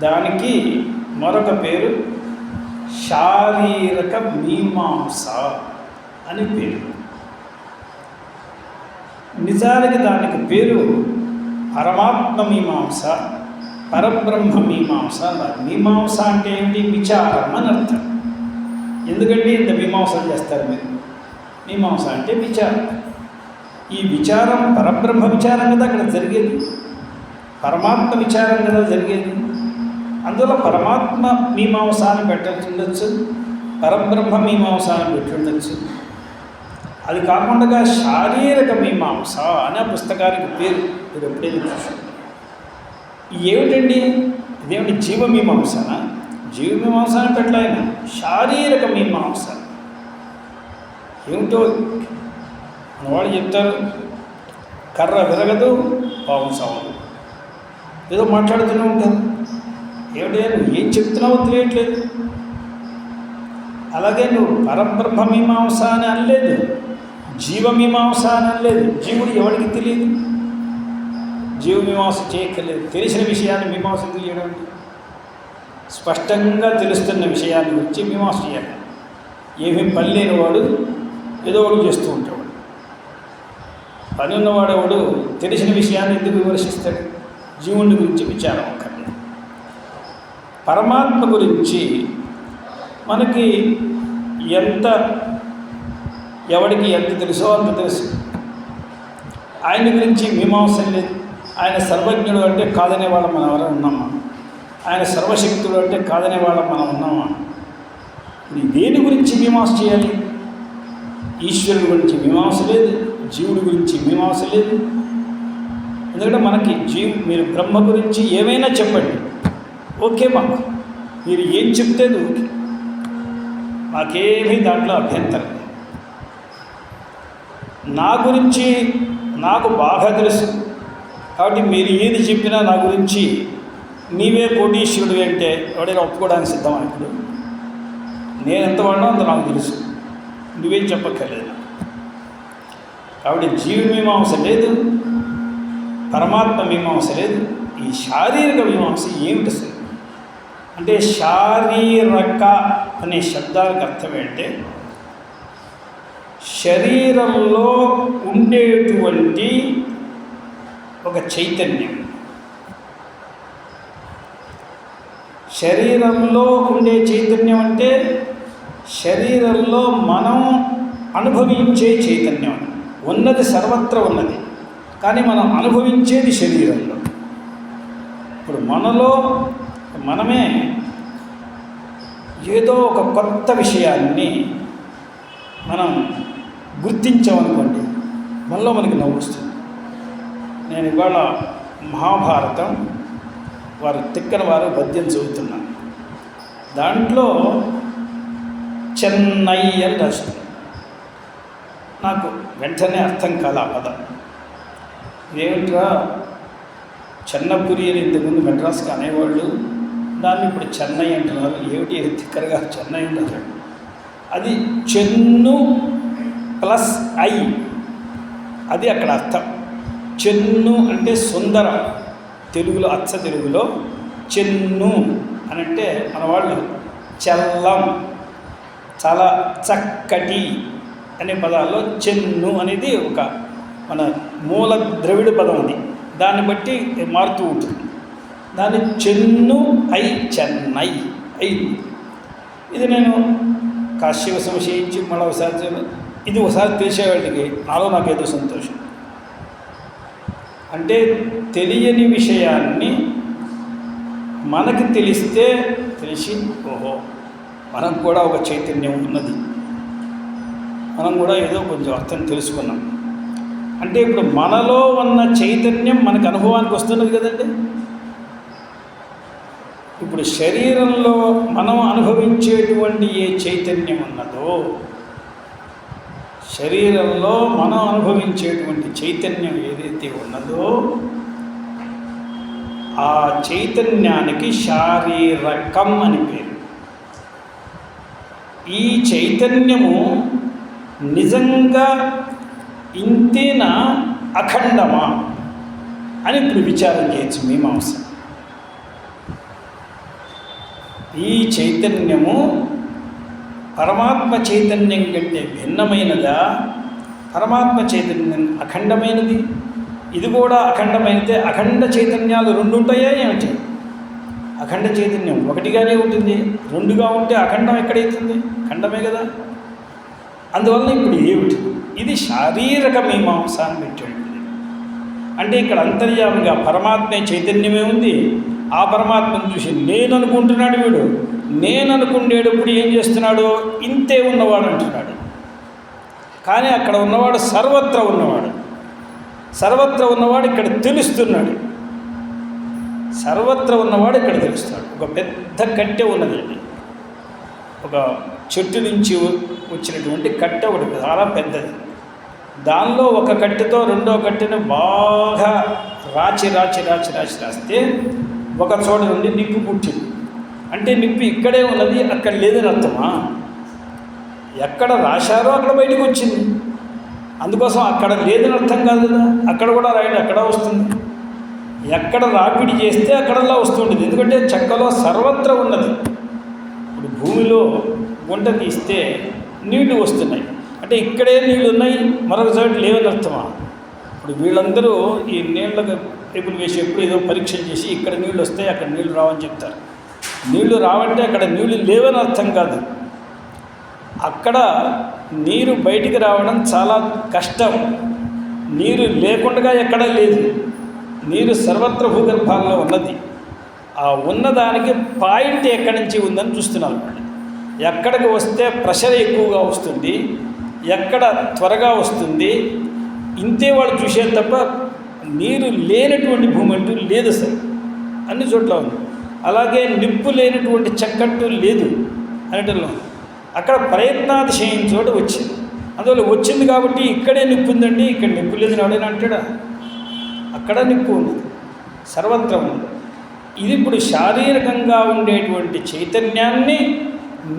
దానికి మరొక పేరు శారీరక మీమాంస అని పేరు. నిజానికి దానికి పేరు పరమాత్మ మీమాంస, పరబ్రహ్మ మీమాంస. మీమాంస అంటే ఏంటి? విచారం అని అర్థం. ఎందుకంటే ఇంత మీమాంసలు చేస్తారు మీరు? మీమాంస అంటే విచారం. ఈ విచారం పరబ్రహ్మ విచారం కదా అక్కడ జరిగేది, పరమాత్మ విచారం కదా జరిగేది. అందులో పరమాత్మ మీమాంసాన్ని పెట్టుండొచ్చు, పరబ్రహ్మ మీమాంసాన్ని పెట్టుండొచ్చు. అది కాకుండా శారీరక మీమాంస అనే పుస్తకానికి పేరు. మీరు ఎప్పుడైనా చూసారు? ఏమిటండి ఇదేమిటి? జీవమీమాంసనా? జీవమీమాంస అని పెట్టలేన, శారీరక మీమాంస ఏమిటో వాళ్ళు చెప్తారు. కర్ర విరగదు, పాము సావదు, ఏదో మాట్లాడుతూనే ఉంటారు. ఏమిటో నువ్వు ఏం చెప్తున్నావో తెలియట్లేదు. అలాగే నువ్వు పరబ్రహ్మ మీమాంస అని అనలేదు, జీవమీమాంస అని అనలేదు. జీవుడు ఎవరికి తెలియదు, జీవమీమాంస చేయక్కర్లేదు. తెలిసిన విషయాన్ని మీమాంస తెలియడం అంటే స్పష్టంగా తెలుస్తున్న విషయాన్ని గురించి మీమాంస చేయాలి. ఏమీ పని లేనివాడు ఏదో ఒకటి చేస్తూ ఉంటాడు. పని ఉన్నవాడెవడు తెలిసిన విషయాన్ని ఎందుకు విమర్శిస్తాడు? జీవుని గురించి విచారం అక్కర్లేదు. పరమాత్మ గురించి మనకి ఎవడికి ఎంత తెలుసో అంత తెలుసు. ఆయన గురించి మీమాంస లేదు. ఆయన సర్వజ్ఞుడు అంటే కాదనే వాళ్ళం మనం ఎవరైనా ఉన్నామా? ఆయన సర్వశక్తుడు అంటే కాదనే వాళ్ళం మనం ఉన్నామా? ఇది దేని గురించి మీమాంస చేయాలి? ఈశ్వరుడి గురించి మీమాంస లేదు, జీవుడి గురించి మీమాంస లేదు. ఎందుకంటే మనకి మీరు బ్రహ్మ గురించి ఏమైనా చెప్పండి, ఓకే. మాకు మీరు ఏం చెప్తే ఓకే, మాకేమీ దాంట్లో అభ్యంతరం లేదు. నా గురించి నాకు బాగా తెలుసు కాబట్టి మీరు ఏది చెప్పినా నా గురించి నీవే కోటీశ్వరుడు అంటే ఎవడైనా ఒప్పుకోవడానికి సిద్ధమా? ఇప్పుడు నేను ఎంత వాడినా అంత నాకు తెలుసు, నువ్వేం చెప్పక్కర్లేదు. కాబట్టి జీవమీమాంస లేదు, పరమాత్మ మీమాంస లేదు. ఈ శారీరక మీమాంస ఏమిటి అసలు అంటే? శారీరక అనే శబ్దానికి అర్థం ఏంటంటే శరీరంలో ఉండేటువంటి ఒక చైతన్యం. శరీరంలో ఉండే చైతన్యం అంటే శరీరంలో మనం అనుభవించే చైతన్యం. ఉన్నది సర్వత్రా ఉన్నది, కానీ మనం అనుభవించేది శరీరంలో. ఇప్పుడు మనమే ఏదో ఒక కొత్త విషయాన్ని మనం గుర్తించామనుకోండి, మనలో మనకి నవ్వు వస్తుంది. నేను ఇవాళ మహాభారతం వారు తిక్కన వారు పద్యం చదువుతున్నాను. దాంట్లో చెన్నై అని రాసింది. నాకు వెంటనే అర్థం కాల ఆ పదం. ఏమిట్రా చెన్నపురి అని ఇంతకుముందు మెడ్రాస్కి అనేవాళ్ళు, దాన్ని ఇప్పుడు చెన్నై అంటున్నారు. ఏమిటి తిక్కరగా చెన్నై అంటారు? అది చెన్ను ప్లస్ ఐ అది అక్కడ అర్థం. చెన్ను అంటే సుందరం, తెలుగులో అచ్చ తెలుగులో చెన్ను అని అంటే మన వాళ్ళు చల్లం, చాలా చక్కటి అనే పదాల్లో చెన్ను అనేది ఒక మన మూల ద్రవిడ పదం. అది దాన్ని బట్టి మారుతూ ఉంటుంది. దాన్ని చెన్ను చెన్నై అయింది. ఇది నేను కాశ్యప సంశయించి మళ్ళీ ఒకసారి ఇది ఒకసారి తెలిసేవాడికి నాకేదో సంతోషం. అంటే తెలియని విషయాన్ని మనకి తెలిసి ఓహో మనకు కూడా ఒక చైతన్యం ఉన్నది, మనం కూడా ఏదో కొంచెం అర్థం తెలుసుకున్నాం అంటే ఇప్పుడు మనలో ఉన్న చైతన్యం మనకు అనుభవానికి వస్తున్నది కదండి. ఇప్పుడు శరీరంలో మనం అనుభవించేటువంటి ఏ చైతన్యం ఉన్నదో, శరీరంలో మనం అనుభవించేటువంటి చైతన్యం ఏదైతే ఉన్నదో ఆ చైతన్యానికి శారీరకం అని పేరు. ఈ చైతన్యము నిజంగా ఇంతేనా అఖండమా అని ఇప్పుడు విచారం చేయొచ్చు మీమాంస. ఈ చైతన్యము పరమాత్మ చైతన్యం కంటే భిన్నమైనదా, పరమాత్మ చైతన్యం అఖండమైనది, ఇది కూడా అఖండమైనదే. అఖండ చైతన్యాలు రెండు ఉంటాయా ఏమిటి? అఖండ చైతన్యం ఒకటిగానే ఉంటుంది, రెండుగా ఉంటే అఖండం ఎక్కడైతుంది? ఖండమే కదా. అందువల్ల ఇప్పుడు ఏమిటి? ఇది శారీరక మీమాంస అని పెట్టాడు. అంటే ఇక్కడ అంతర్యామిగా పరమాత్మే చైతన్యమే ఉంది. ఆ పరమాత్మను చూసి నేను అనుకుంటున్నాడు వీడు. నేను అనుకునేటప్పుడు ఏం చేస్తున్నాడు? ఇంతే ఉన్నవాడు అంటున్నాడు. కానీ అక్కడ ఉన్నవాడు సర్వత్రా ఉన్నవాడు. సర్వత్రా ఉన్నవాడు ఇక్కడ తెలుస్తున్నాడు. సర్వత్రా ఉన్నవాడు ఇక్కడ తెలుస్తాడు. ఒక పెద్ద కట్టె ఉన్నదండి, ఒక చెట్టు నుంచి వచ్చినటువంటి కట్టె ఒకటి చాలా పెద్దది. దానిలో ఒక కట్టెతో రెండో కట్టెను బాగా రాస్తే ఒక చోట నుండి నిప్పు పుట్టింది. అంటే నిప్పు ఇక్కడే ఉన్నది, అక్కడ లేదని అర్థమా? ఎక్కడ రాశారో అక్కడ బయటకు వచ్చింది. అందుకోసం అక్కడ లేదని అర్థం కాదు కదా. అక్కడ కూడా రాయండి, అక్కడ వస్తుంది. ఎక్కడ రాపిడి చేస్తే అక్కడలా వస్తుంటుంది. ఎందుకంటే చెక్కలో సర్వత్రా ఉన్నది. ఇప్పుడు భూమిలో గుంట తీస్తే నీళ్లు వస్తున్నాయి అంటే ఇక్కడే నీళ్ళు ఉన్నాయి, మరొక చోట లేవని అర్థమా? ఇప్పుడు వీళ్ళందరూ ఈ నీళ్ళకు టేబుల్ వేసి ఎప్పుడు ఏదో పరీక్షలు చేసి ఇక్కడ నీళ్ళు వస్తాయి అక్కడ నీళ్ళు రావని చెప్తారు. నీళ్లు రావంటే అక్కడ నీళ్లు లేవని అర్థం కాదు. అక్కడ నీరు బయటికి రావడం చాలా కష్టం. నీరు లేకుండా ఎక్కడా లేదు. నీరు సర్వత్ర భూగర్భాల్లో ఉన్నది. ఆ ఉన్నదానికి పాయింట్ ఎక్కడి నుంచి ఉందని చూస్తున్నాం. ఎక్కడికి వస్తే ప్రెషర్ ఎక్కువగా వస్తుంది, ఎక్కడ త్వరగా వస్తుంది, ఇంతే వాళ్ళు చూసేది తప్ప నీరు లేనటువంటి భూమి అంటూ లేదు సార్. అన్ని చోట్ల ఉంది. అలాగే నిప్పు లేనటువంటి చెక్కట్టు లేదు అనటంలో అక్కడ ప్రయత్నాతిశయం చోట వచ్చింది. అందువల్ల వచ్చింది కాబట్టి ఇక్కడే నిప్పు ఉందండి, ఇక్కడ నిప్పు లేదని ఎవడైనా అంటాడా? అక్కడ నిప్పు ఉంది, సర్వత్రా ఉంది. ఇది ఇప్పుడు శారీరకంగా ఉండేటువంటి చైతన్యాన్ని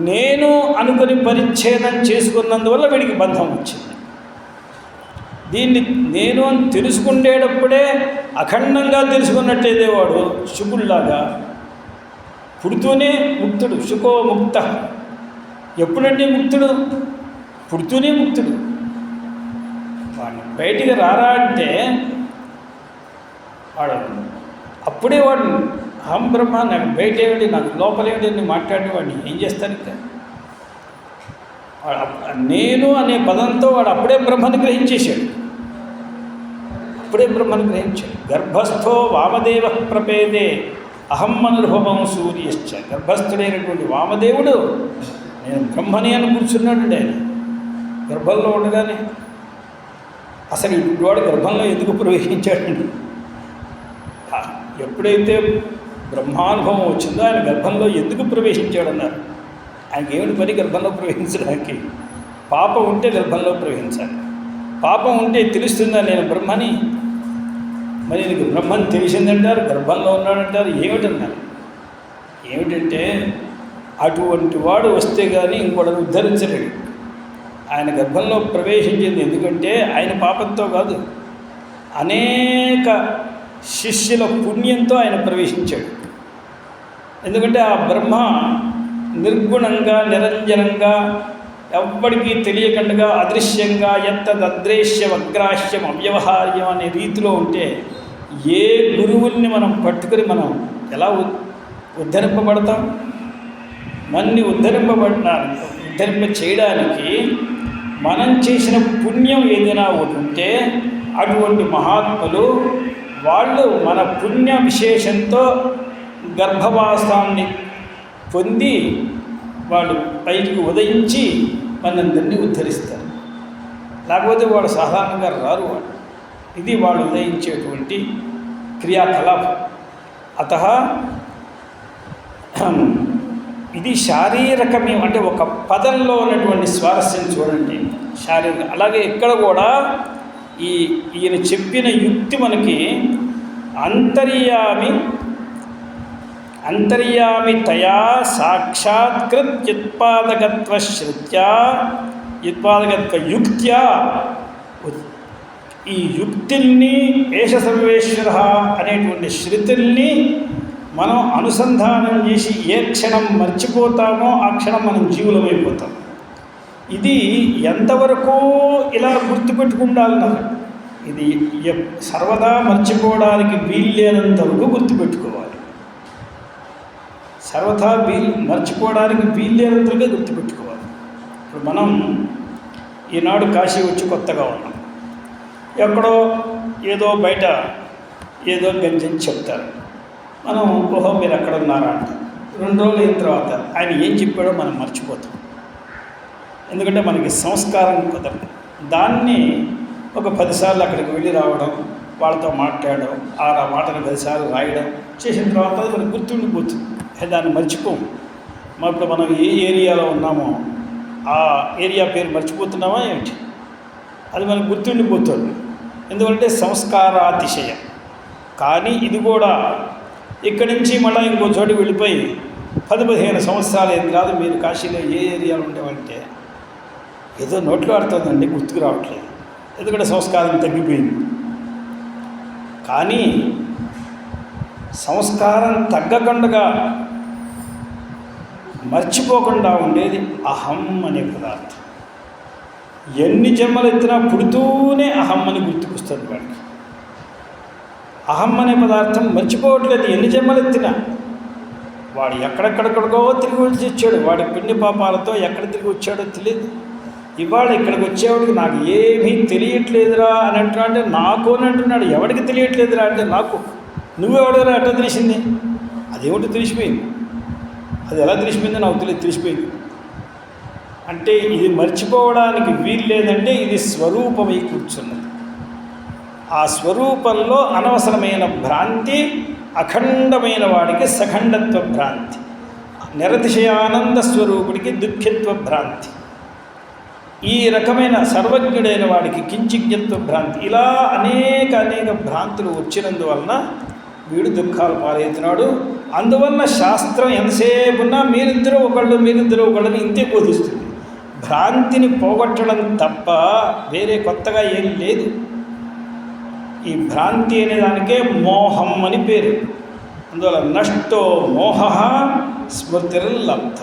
నేను అనుకుని పరిచ్ఛేదం చేసుకున్నందువల్ల వీడికి బంధం వచ్చింది. దీన్ని నేను అని తెలుసుకునేటప్పుడే అఖండంగా తెలుసుకున్నట్టయితే వాడు శుకుల్లాగా పుడుతూనే ముక్తుడు. శుకో ముక్త. ఎప్పుడంటే ముక్తుడు? పుడుతూనే ముక్తుడు. వాడిని బయటికి రారా అంటే వాడు అప్పుడే వాడు అహం బ్రహ్మ, నాకు బయట ఏమిటి, నాకు లోపలేమిటి అని మాట్లాడేవాడిని ఏం చేస్తాను? ఇంకా నేను అనే పదంతో వాడు అప్పుడే బ్రహ్మను గ్రహించేశాడు. అప్పుడే బ్రహ్మను గ్రహించాడు. గర్భస్థో వామదేవ ప్రపేదే అహం అనుభవం సూర్యశ్చ. గర్భస్థుడైనటువంటి వామదేవుడు నేను బ్రహ్మని అని కూర్చున్నాడు. ఆయన గర్భంలో ఉండగానే అసలు వాడు గర్భంలో ఎందుకు ప్రవేశించాడండి? ఎప్పుడైతే బ్రహ్మానుభవం వచ్చిందో ఆయన గర్భంలో ఎందుకు ప్రవేశించాడన్నారు. ఆయనకి ఏమిటి పని గర్భంలో ప్రవేశించడానికి? పాపం ఉంటే గర్భంలో ప్రవేశించాలి. పాపం ఉంటే తెలుస్తుందా నేను బ్రహ్మని? మరి నీకు బ్రహ్మని తెలిసిందంటారు, గర్భంలో ఉన్నాడంటారు, ఏమిటన్నారు? ఏమిటంటే అటువంటి వాడు వస్తే కానీ ఇంకోటి ఉద్ధరించలేడు. ఆయన గర్భంలో ప్రవేశించింది ఎందుకంటే ఆయన పాపంతో కాదు, అనేక శిష్యుల పుణ్యంతో ఆయన ప్రవేశించాడు. ఎందుకంటే ఆ బ్రహ్మ నిర్గుణంగా నిరంజనంగా ఎవ్వడికి తెలియకుండా అదృశ్యంగా ఎత్తదృశ్యం అగ్రాహ్యం అవ్యవహార్యం అనే రీతిలో ఉంటే ఏ గురువుల్ని మనం పట్టుకుని మనం ఎలా ఉద్ధరింపబడతాం? మన్ని ఉద్ధరింప చేయడానికి మనం చేసిన పుణ్యం ఏదైనా ఒకటి ఉంటే అటువంటి మహాత్ములు వాళ్ళు మన పుణ్య విశేషంతో గర్భవాసాన్ని పొంది వాళ్ళు పైకి ఉదయించి మనందరినీ ఉద్ధరిస్తారు. లేకపోతే వాళ్ళు సాధారణంగా రారు. వాళ్ళు ఇది వాళ్ళు ఉదయించేటువంటి క్రియాకలాపం. అత ఇది శారీరకమే, అంటే ఒక పదంలో ఉన్నటువంటి స్వారస్యం చూడండి, శారీరక. అలాగే ఇక్కడ కూడా ఈయన చెప్పిన యుక్తి మనకి అంతర్యామి తయా సాక్షాత్కృత్ యుత్పాదకత్వ యుక్త్యా ఈ యుక్తుల్ని ఏష సర్వేశ్వర అనేటువంటి శృతుల్ని మనం అనుసంధానం చేసి ఏ క్షణం మర్చిపోతామో ఆ క్షణం మనం జీవులమైపోతాం. ఇది ఎంతవరకు ఇలా గుర్తుపెట్టుకుండాలన్నారు. ఇది సర్వదా మర్చిపోవడానికి వీల్లేనంత వరకు గుర్తుపెట్టుకోవాలి. సర్వదా మర్చిపోవడానికి వీల్లేనంతగా గుర్తుపెట్టుకోవాలి. ఇప్పుడు మనం ఈనాడు కాశీ వచ్చి కొత్తగా ఉన్నాం. ఎక్కడో ఏదో బయట ఏదో గంజని చెప్తారు. మనం ఓహో మీరు ఎక్కడ ఉన్నారా అంట. 2 రోజులు అయిన తర్వాత ఆయన ఏం చెప్పాడో మనం మర్చిపోతాం. ఎందుకంటే మనకి సంస్కారం కుదరదు. దాన్ని ఒక 10 సార్లు అక్కడికి వెళ్ళి రావడం, వాళ్ళతో మాట్లాడడం, ఆ మాటను 10 సార్లు రాయడం చేసిన తర్వాత అది మనకు గుర్తుండిపోతుంది. దాన్ని మర్చిపోము. ఇప్పుడు మనం ఏ ఏరియాలో ఉన్నామో ఆ ఏరియా పేరు మర్చిపోతున్నామా ఏమిటి? అది మనకు గుర్తుండిపోతుంది. ఎందుకంటే సంస్కారాతిశయం. కానీ ఇది కూడా ఇక్కడి నుంచి మళ్ళీ ఇంకో చోటు వెళ్ళిపోయి 10-15 సంవత్సరాలు ఏం కాదు మీరు కాశీలో ఏ ఏరియాలో ఉండేవంటే ఏదో నోట్లో ఆడుతుందండి, గుర్తుకు రావట్లేదు. ఎందుకంటే సంస్కారం తగ్గిపోయింది. కానీ సంస్కారం తగ్గకుండా మర్చిపోకుండా ఉండేది అహం అనే పదార్థం. ఎన్ని జన్మలు ఎత్తినా పుడుతూనే అహం అని గుర్తుకొస్తుంది వాడికి. అహం అనే పదార్థం మర్చిపోవట్లేదు. ఎన్ని జన్మలు ఎత్తినా వాడు ఎక్కడెక్కడికో తిరిగి వచ్చాడు. వాడి పుణ్య పాపాలతో ఎక్కడ తిరిగి వచ్చాడో తెలియదు. ఇవాళ ఇక్కడికి వచ్చేవాడికి నాకు ఏమీ తెలియట్లేదురా అని అంటున్నా అంటే నాకు అని అంటున్నాడు. ఎవరికి తెలియట్లేదురా అంటే నాకు. నువ్వెవడరా ఎట్లా తెలిసింది? అదేమిటి తెలిసిపోయింది. అది ఎలా తెలిసిపోయిందో నాకు తెలియదు, తెలిసిపోయింది. అంటే ఇది మర్చిపోవడానికి వీలు లేదంటే ఇది స్వరూపమై కూర్చున్నది. ఆ స్వరూపంలో అనవసరమైన భ్రాంతి, అఖండమైన వాడికి సఖండత్వ భ్రాంతి, నిరతిశయానంద స్వరూపుడికి దుఃఖిత్వ భ్రాంతి, ఈ రకమైన సర్వజ్ఞుడైన వాడికి కించిజ్ఞత్వ భ్రాంతి, ఇలా అనేక భ్రాంతులు వచ్చినందువలన వీడు దుఃఖాలు పాలవుతున్నాడు. అందువలన శాస్త్రం ఎంతసేపు ఉన్నా మీరిద్దరూ ఒకళ్ళని ఇంతే బోధిస్తుంది. భ్రాంతిని పోగొట్టడం తప్ప వేరే కొత్తగా ఏం లేదు. ఈ భ్రాంతి అనే దానికే మోహం అని పేరు. అందువల్ల నష్టో మోహ స్మృతిర్లబ్ధ.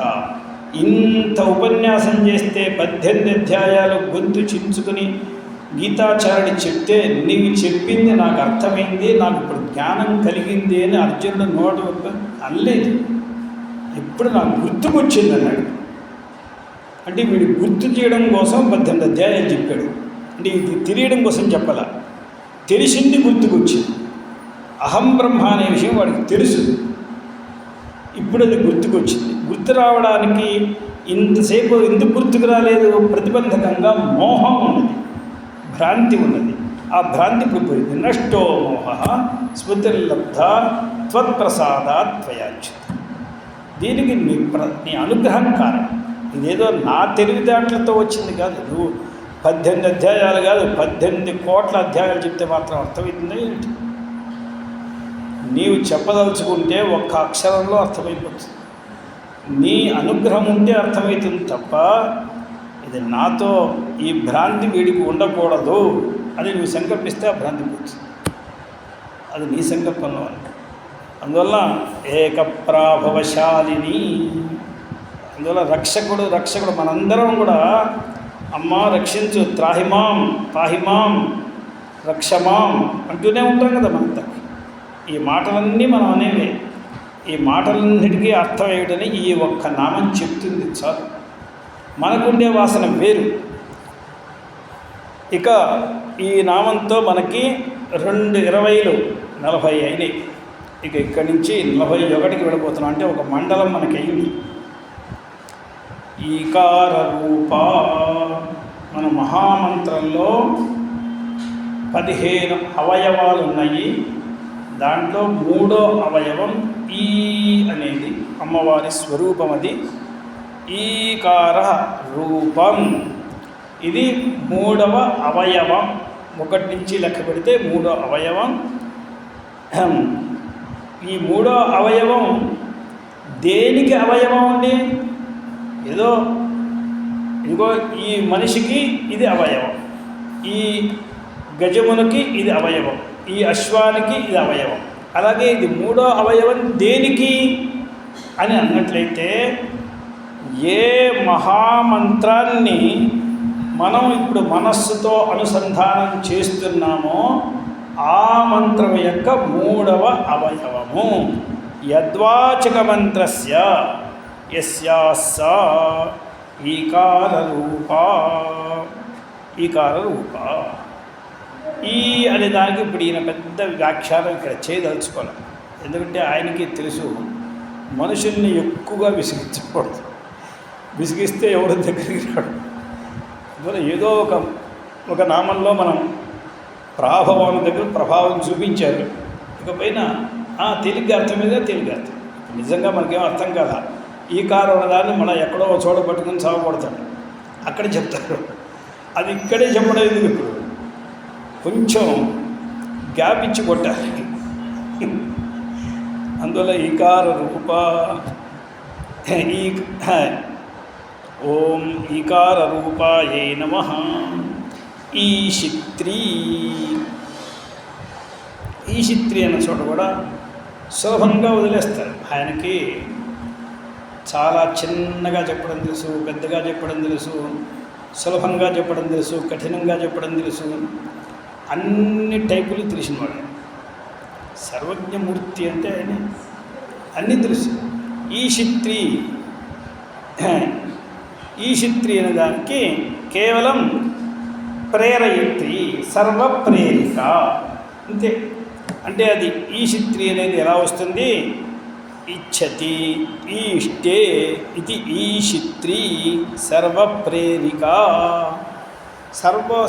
ఇంత ఉపన్యాసం చేస్తే 18 అధ్యాయాలు గొంతు చించుకుని గీతాచార్యుడు చెప్తే నీవు చెప్పింది నాకు అర్థమైంది, నాకు ఇప్పుడు జ్ఞానం కలిగింది అని అర్జునుడు నోట అనలేదు. ఇప్పుడు నాకు గుర్తుకొచ్చింది అన్నాడు. అంటే వీడు గుర్తు చేయడం కోసం 18 అధ్యాయాలు చెప్పాడు. అంటే ఇది తెలియడం కోసం చెప్పాల, తెలిసింది గుర్తుకొచ్చింది. అహం బ్రహ్మ అనే విషయం వాడికి తెలుసు. ఇప్పుడు అది గుర్తుకొచ్చింది. గుర్తు రావడానికి ఇంతసేపు ఎందుకు గుర్తుకు రాలేదు? ప్రతిబంధకంగా మోహం ఉన్నది, భ్రాంతి ఉన్నది. ఆ భ్రాంతి ఇప్పుడు పోయింది. నష్టో మోహ స్మృతిర్లబ్ధ త్వత్ప్రసాదాత్ త్వయాచ్యుత. దీనికి నీ అనుగ్రహం కారణం. ఇదేదో నా తెలివితేటలతో వచ్చింది కాదు. నువ్వు 18 అధ్యాయాలు కాదు 18 కోట్ల అధ్యాయాలు చెప్తే మాత్రం అర్థమవుతుందా ఏంటి? నీవు చెప్పదలుచుకుంటే ఒక్క అక్షరంలో అర్థమైపోతుంది. నీ అనుగ్రహం ఉంటే అర్థమవుతుంది తప్ప ఇది నాతో ఈ భ్రాంతి వీడికి ఉండకూడదు అని నువ్వు సంకల్పిస్తే ఆ భ్రాంతి పోతుంది. అది నీ సంకల్పంలో ఉంది. అందువల్ల ఏకప్రాభవశాలిని, అందువల్ల రక్షకుడు మనందరం కూడా అమ్మ రక్షించు, త్రాహిమాం పాహిమాం రక్షమాం అంటూనే ఉంటాం కదా మనంతా. ఈ మాటలన్నీ మనం అనేవే. ఈ మాటలన్నిటికీ అర్థం ఏమిటని ఈ ఒక్క నామం చెప్తుంది చాలు. మనకుండే వాసన వేరు. ఇక ఈ నామంతో మనకి 2:20 40 అయినాయి. ఇక ఇక్కడి నుంచి 41కి వెళ్ళిపోతున్నాం. అంటే ఒక మండలం మనకి అయింది. ఈకార రూప మన మహామంత్రంలో 15 అవయవాలు ఉన్నాయి. దాంట్లో 3వ అవయవం ఈ అనేది అమ్మవారి స్వరూపం. అది ఈకార రూపం. ఇది 3వ అవయవం. 1 నుంచి లెక్క పెడితే 3వ అవయవం. ఈ 3వ అవయవం దేనికి అవయవం అండి? ఏదో ఇదిగో ఈ మనిషికి ఇది అవయవం, ఈ గజమునికి ఇది అవయవం, ఈ అశ్వానికి ఇది అవయవం. అలాగే ఇది 3వ అవయవం దేనికి అని అన్నట్లయితే, ఏ మహామంత్రాన్ని మనం ఇప్పుడు మనస్సుతో అనుసంధానం చేస్తున్నామో ఆ మంత్రం యొక్క 3వ అవయవము యద్వాచక మంత్రస్య యస్యాస ఈకార రూప. ఈ అనే దానికి ఇప్పుడు ఈయన పెద్ద వ్యాఖ్యానం ఇక్కడ చేయదలుచుకోవాలి. ఎందుకంటే ఆయనకి తెలుసు మనుషుల్ని ఎక్కువగా విసిగించకూడదు. విసిగిస్తే ఎవరి దగ్గరికి రాడు. అందువల్ల ఏదో ఒక నామంలో మనం ప్రాభవం దగ్గర ప్రభావం చూపించారు. ఇకపైన తేలిగ్గా అర్థమేదా తేలిగ్గా అర్థం. నిజంగా మనకేం అర్థం కాదా. ఈ కారు ఉన్నదాన్ని మనం ఎక్కడో చోట పట్టుకుని సాగపడతాడు, అక్కడ చెప్తారు. అది ఇక్కడే చెప్పడం ఎందుకు? ఇప్పుడు కొంచెం గ్యాప్ ఇచ్చి కొట్టాలి. అందువల్ల ఈకార రూప ఓం ఈకార రూపాయే నమః. ఈశిత్రి అన్న చోట కూడా సులభంగా వదిలేస్తారు. ఆయనకి చాలా చిన్నగా చెప్పడం తెలుసు, పెద్దగా చెప్పడం తెలుసు, సులభంగా చెప్పడం తెలుసు, కఠినంగా చెప్పడం తెలుసు, అన్ని టైపులు తెలిసినవాడు. సర్వజ్ఞమూర్తి అంటే ఆయన అన్నీ తెలుసు. ఈశిత్రి అనే దానికి కేవలం ప్రేరయిత్రి, సర్వప్రేరిక అంతే. అంటే అది ఈశిత్రి అనేది ఎలా వస్తుంది? ఇచ్చతి ఈష్టే ఇది ఈశిత్రి సర్వప్రేరిక.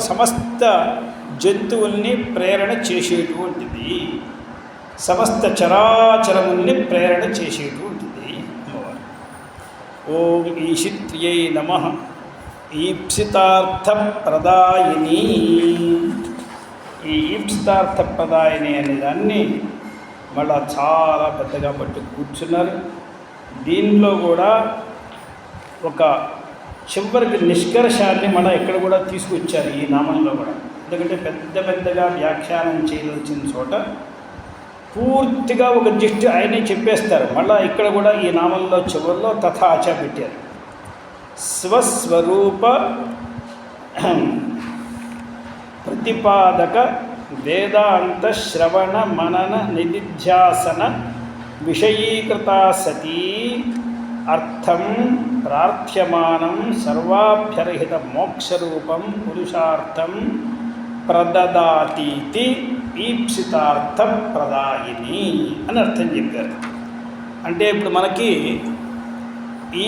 సమస్త జంతువుల్ని ప్రేరణ చేసేటువంటిది, సమస్త చరాచరముల్ని ప్రేరణ చేసేటువంటిది అమ్మవారు. ఓం ఈశిత్ర్యై నమః. ఈప్సితార్థప్రదాయిని. ఈ ఈప్సితార్థప్రదాయిని అనే దాన్ని మళ్ళా చాలా పెద్దగా పట్టు కూర్చున్నారు. దీనిలో కూడా ఒక చివరికి నిష్కర్షాన్ని మన ఎక్కడ కూడా తీసుకొచ్చారు ఈ నామంలో కూడా. ఎందుకంటే పెద్దగా వ్యాఖ్యానం చేయవలసిన చోట పూర్తిగా ఒక జిస్ట్ ఆయనే చెప్పేస్తారు. మళ్ళీ ఇక్కడ కూడా ఈ నామంలో చివరిలో తథాచ పెట్టారు. స్వస్వరూప ప్రతిపాదక వేదాంత శ్రవణ మనన నిధిధ్యాసన విషయీకృత సతీ అర్థం ప్రార్థ్యమానం సర్వాభ్యర్హిత మోక్షరూపం పురుషార్థం ప్రదదాతీతి ఈప్సితార్థ ప్రదాయిని అని అర్థం చెప్పారు. అంటే ఇప్పుడు మనకి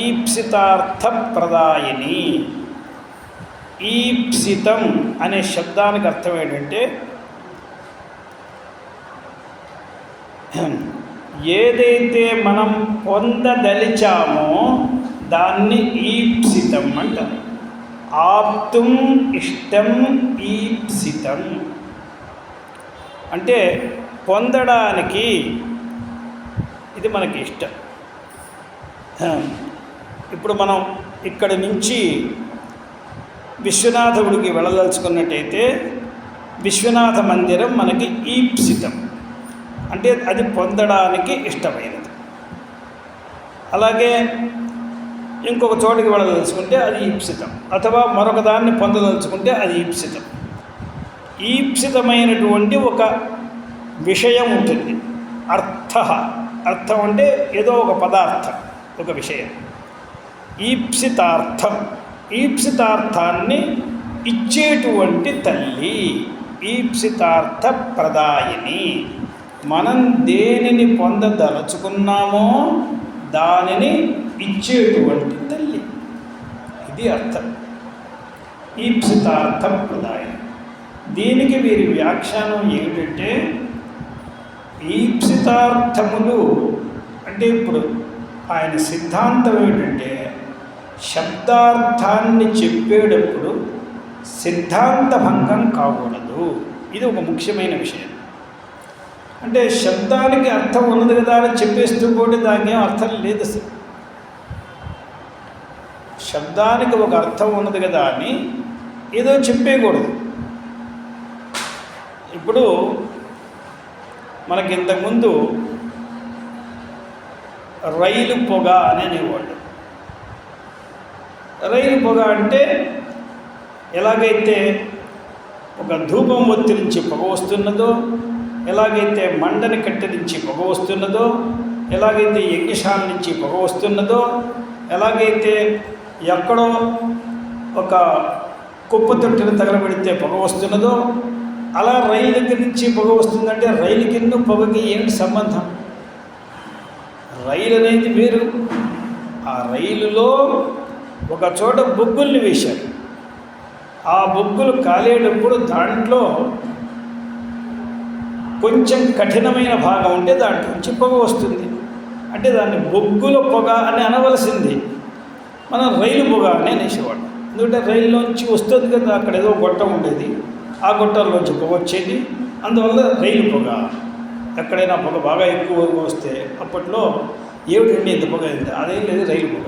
ఈప్సితార్థ ప్రదాయిని, ఈప్సితం అనే శబ్దానికి అర్థం ఏంటంటే ఏదైతే మనం పొందదలిచామో దాన్ని ఈప్సితం అంటారు. ఆప్తుం ఇష్టం ఈప్సితం అంటే పొందడానికి ఇది మనకి ఇష్టం. ఇప్పుడు మనం ఇక్కడి నుంచి విశ్వనాథ గుడికి వెళ్ళదలుచుకున్నట్టయితే విశ్వనాథ మందిరం మనకి ఈప్సితం, అంటే అది పొందడానికి ఇష్టమైనది. అలాగే ఇంకొక చోటికి వెళ్ళదలుచుకుంటే అది ఈప్సితం, అథవా మరొక దాన్ని పొందదలుచుకుంటే అది ఈప్సితం. ఈప్సితమైనటువంటి ఒక విషయం ఉంటుంది. అర్థం అంటే ఏదో ఒక పదార్థం, ఒక విషయం. ఈప్సితార్థాన్ని ఇచ్చేటువంటి తల్లి ఈప్సితార్థ ప్రదాయిని. మనం దేనిని పొందదలుచుకున్నామో దానిని ఇచ్చేటువంటి తల్లి, ఇది అర్థం. ఈప్సితార్థ ప్రదాయిని. దీనికి వీరి వ్యాఖ్యానం ఏమిటంటే, ఈప్సితార్థములు అంటే ఇప్పుడు ఆయన సిద్ధాంతం ఏమిటంటే, శబ్దార్థాన్ని చెప్పేటప్పుడు సిద్ధాంత భంగం కాకూడదు. ఇది ఒక ముఖ్యమైన విషయం. అంటే శబ్దానికి అర్థం ఉన్నది కదా అని చెప్పేస్తూ పోతే దానికి ఏం అర్థం లేదు అసలు. శబ్దానికి ఒక అర్థం ఉన్నది కదా అని ఏదో చెప్పేయకూడదు. ఇప్పుడు మనకి ఇంతకుముందు రైలు పొగ అని అనేవాళ్ళు. రైలు పొగ అంటే ఎలాగైతే ఒక ధూపం ఒత్తి నుంచి పొగ వస్తున్నదో, ఎలాగైతే మండని కట్టె నుంచి పొగ వస్తున్నదో, ఎలాగైతే యజ్ఞశాల నుంచి పొగ వస్తున్నదో, ఎలాగైతే ఎక్కడో ఒక కుప్ప తొట్టిని తగలబెడితే పొగ వస్తున్నదో, అలా రైలు దగ్గర నుంచి పొగ వస్తుందంటే రైలు కింద పొగకి ఏమిటి సంబంధం? రైలు అనేది వేరు. ఆ రైలులో ఒక చోట బొగ్గుల్ని వేశారు. ఆ బొగ్గులు కాలేటప్పుడు దాంట్లో కొంచెం కఠినమైన భాగం ఉంటే దాంట్లో నుంచి పొగ వస్తుంది. అంటే దాన్ని బొగ్గుల పొగ అని అనవలసింది, మనం రైలు పొగ అని అనేసేవాడు. ఎందుకంటే రైల్లోంచి వస్తుంది కదా, అక్కడ ఏదో గొట్టం ఉండేది, ఆ గొట్టంలోంచి పొగ వచ్చేది, అందువల్ల రైలు పొగ. ఎక్కడైనా పొగ బాగా ఎక్కువగా వస్తే అప్పట్లో ఏమిటండి ఇంత పొగ అయింది, అదేం లేదు రైలు పొగ.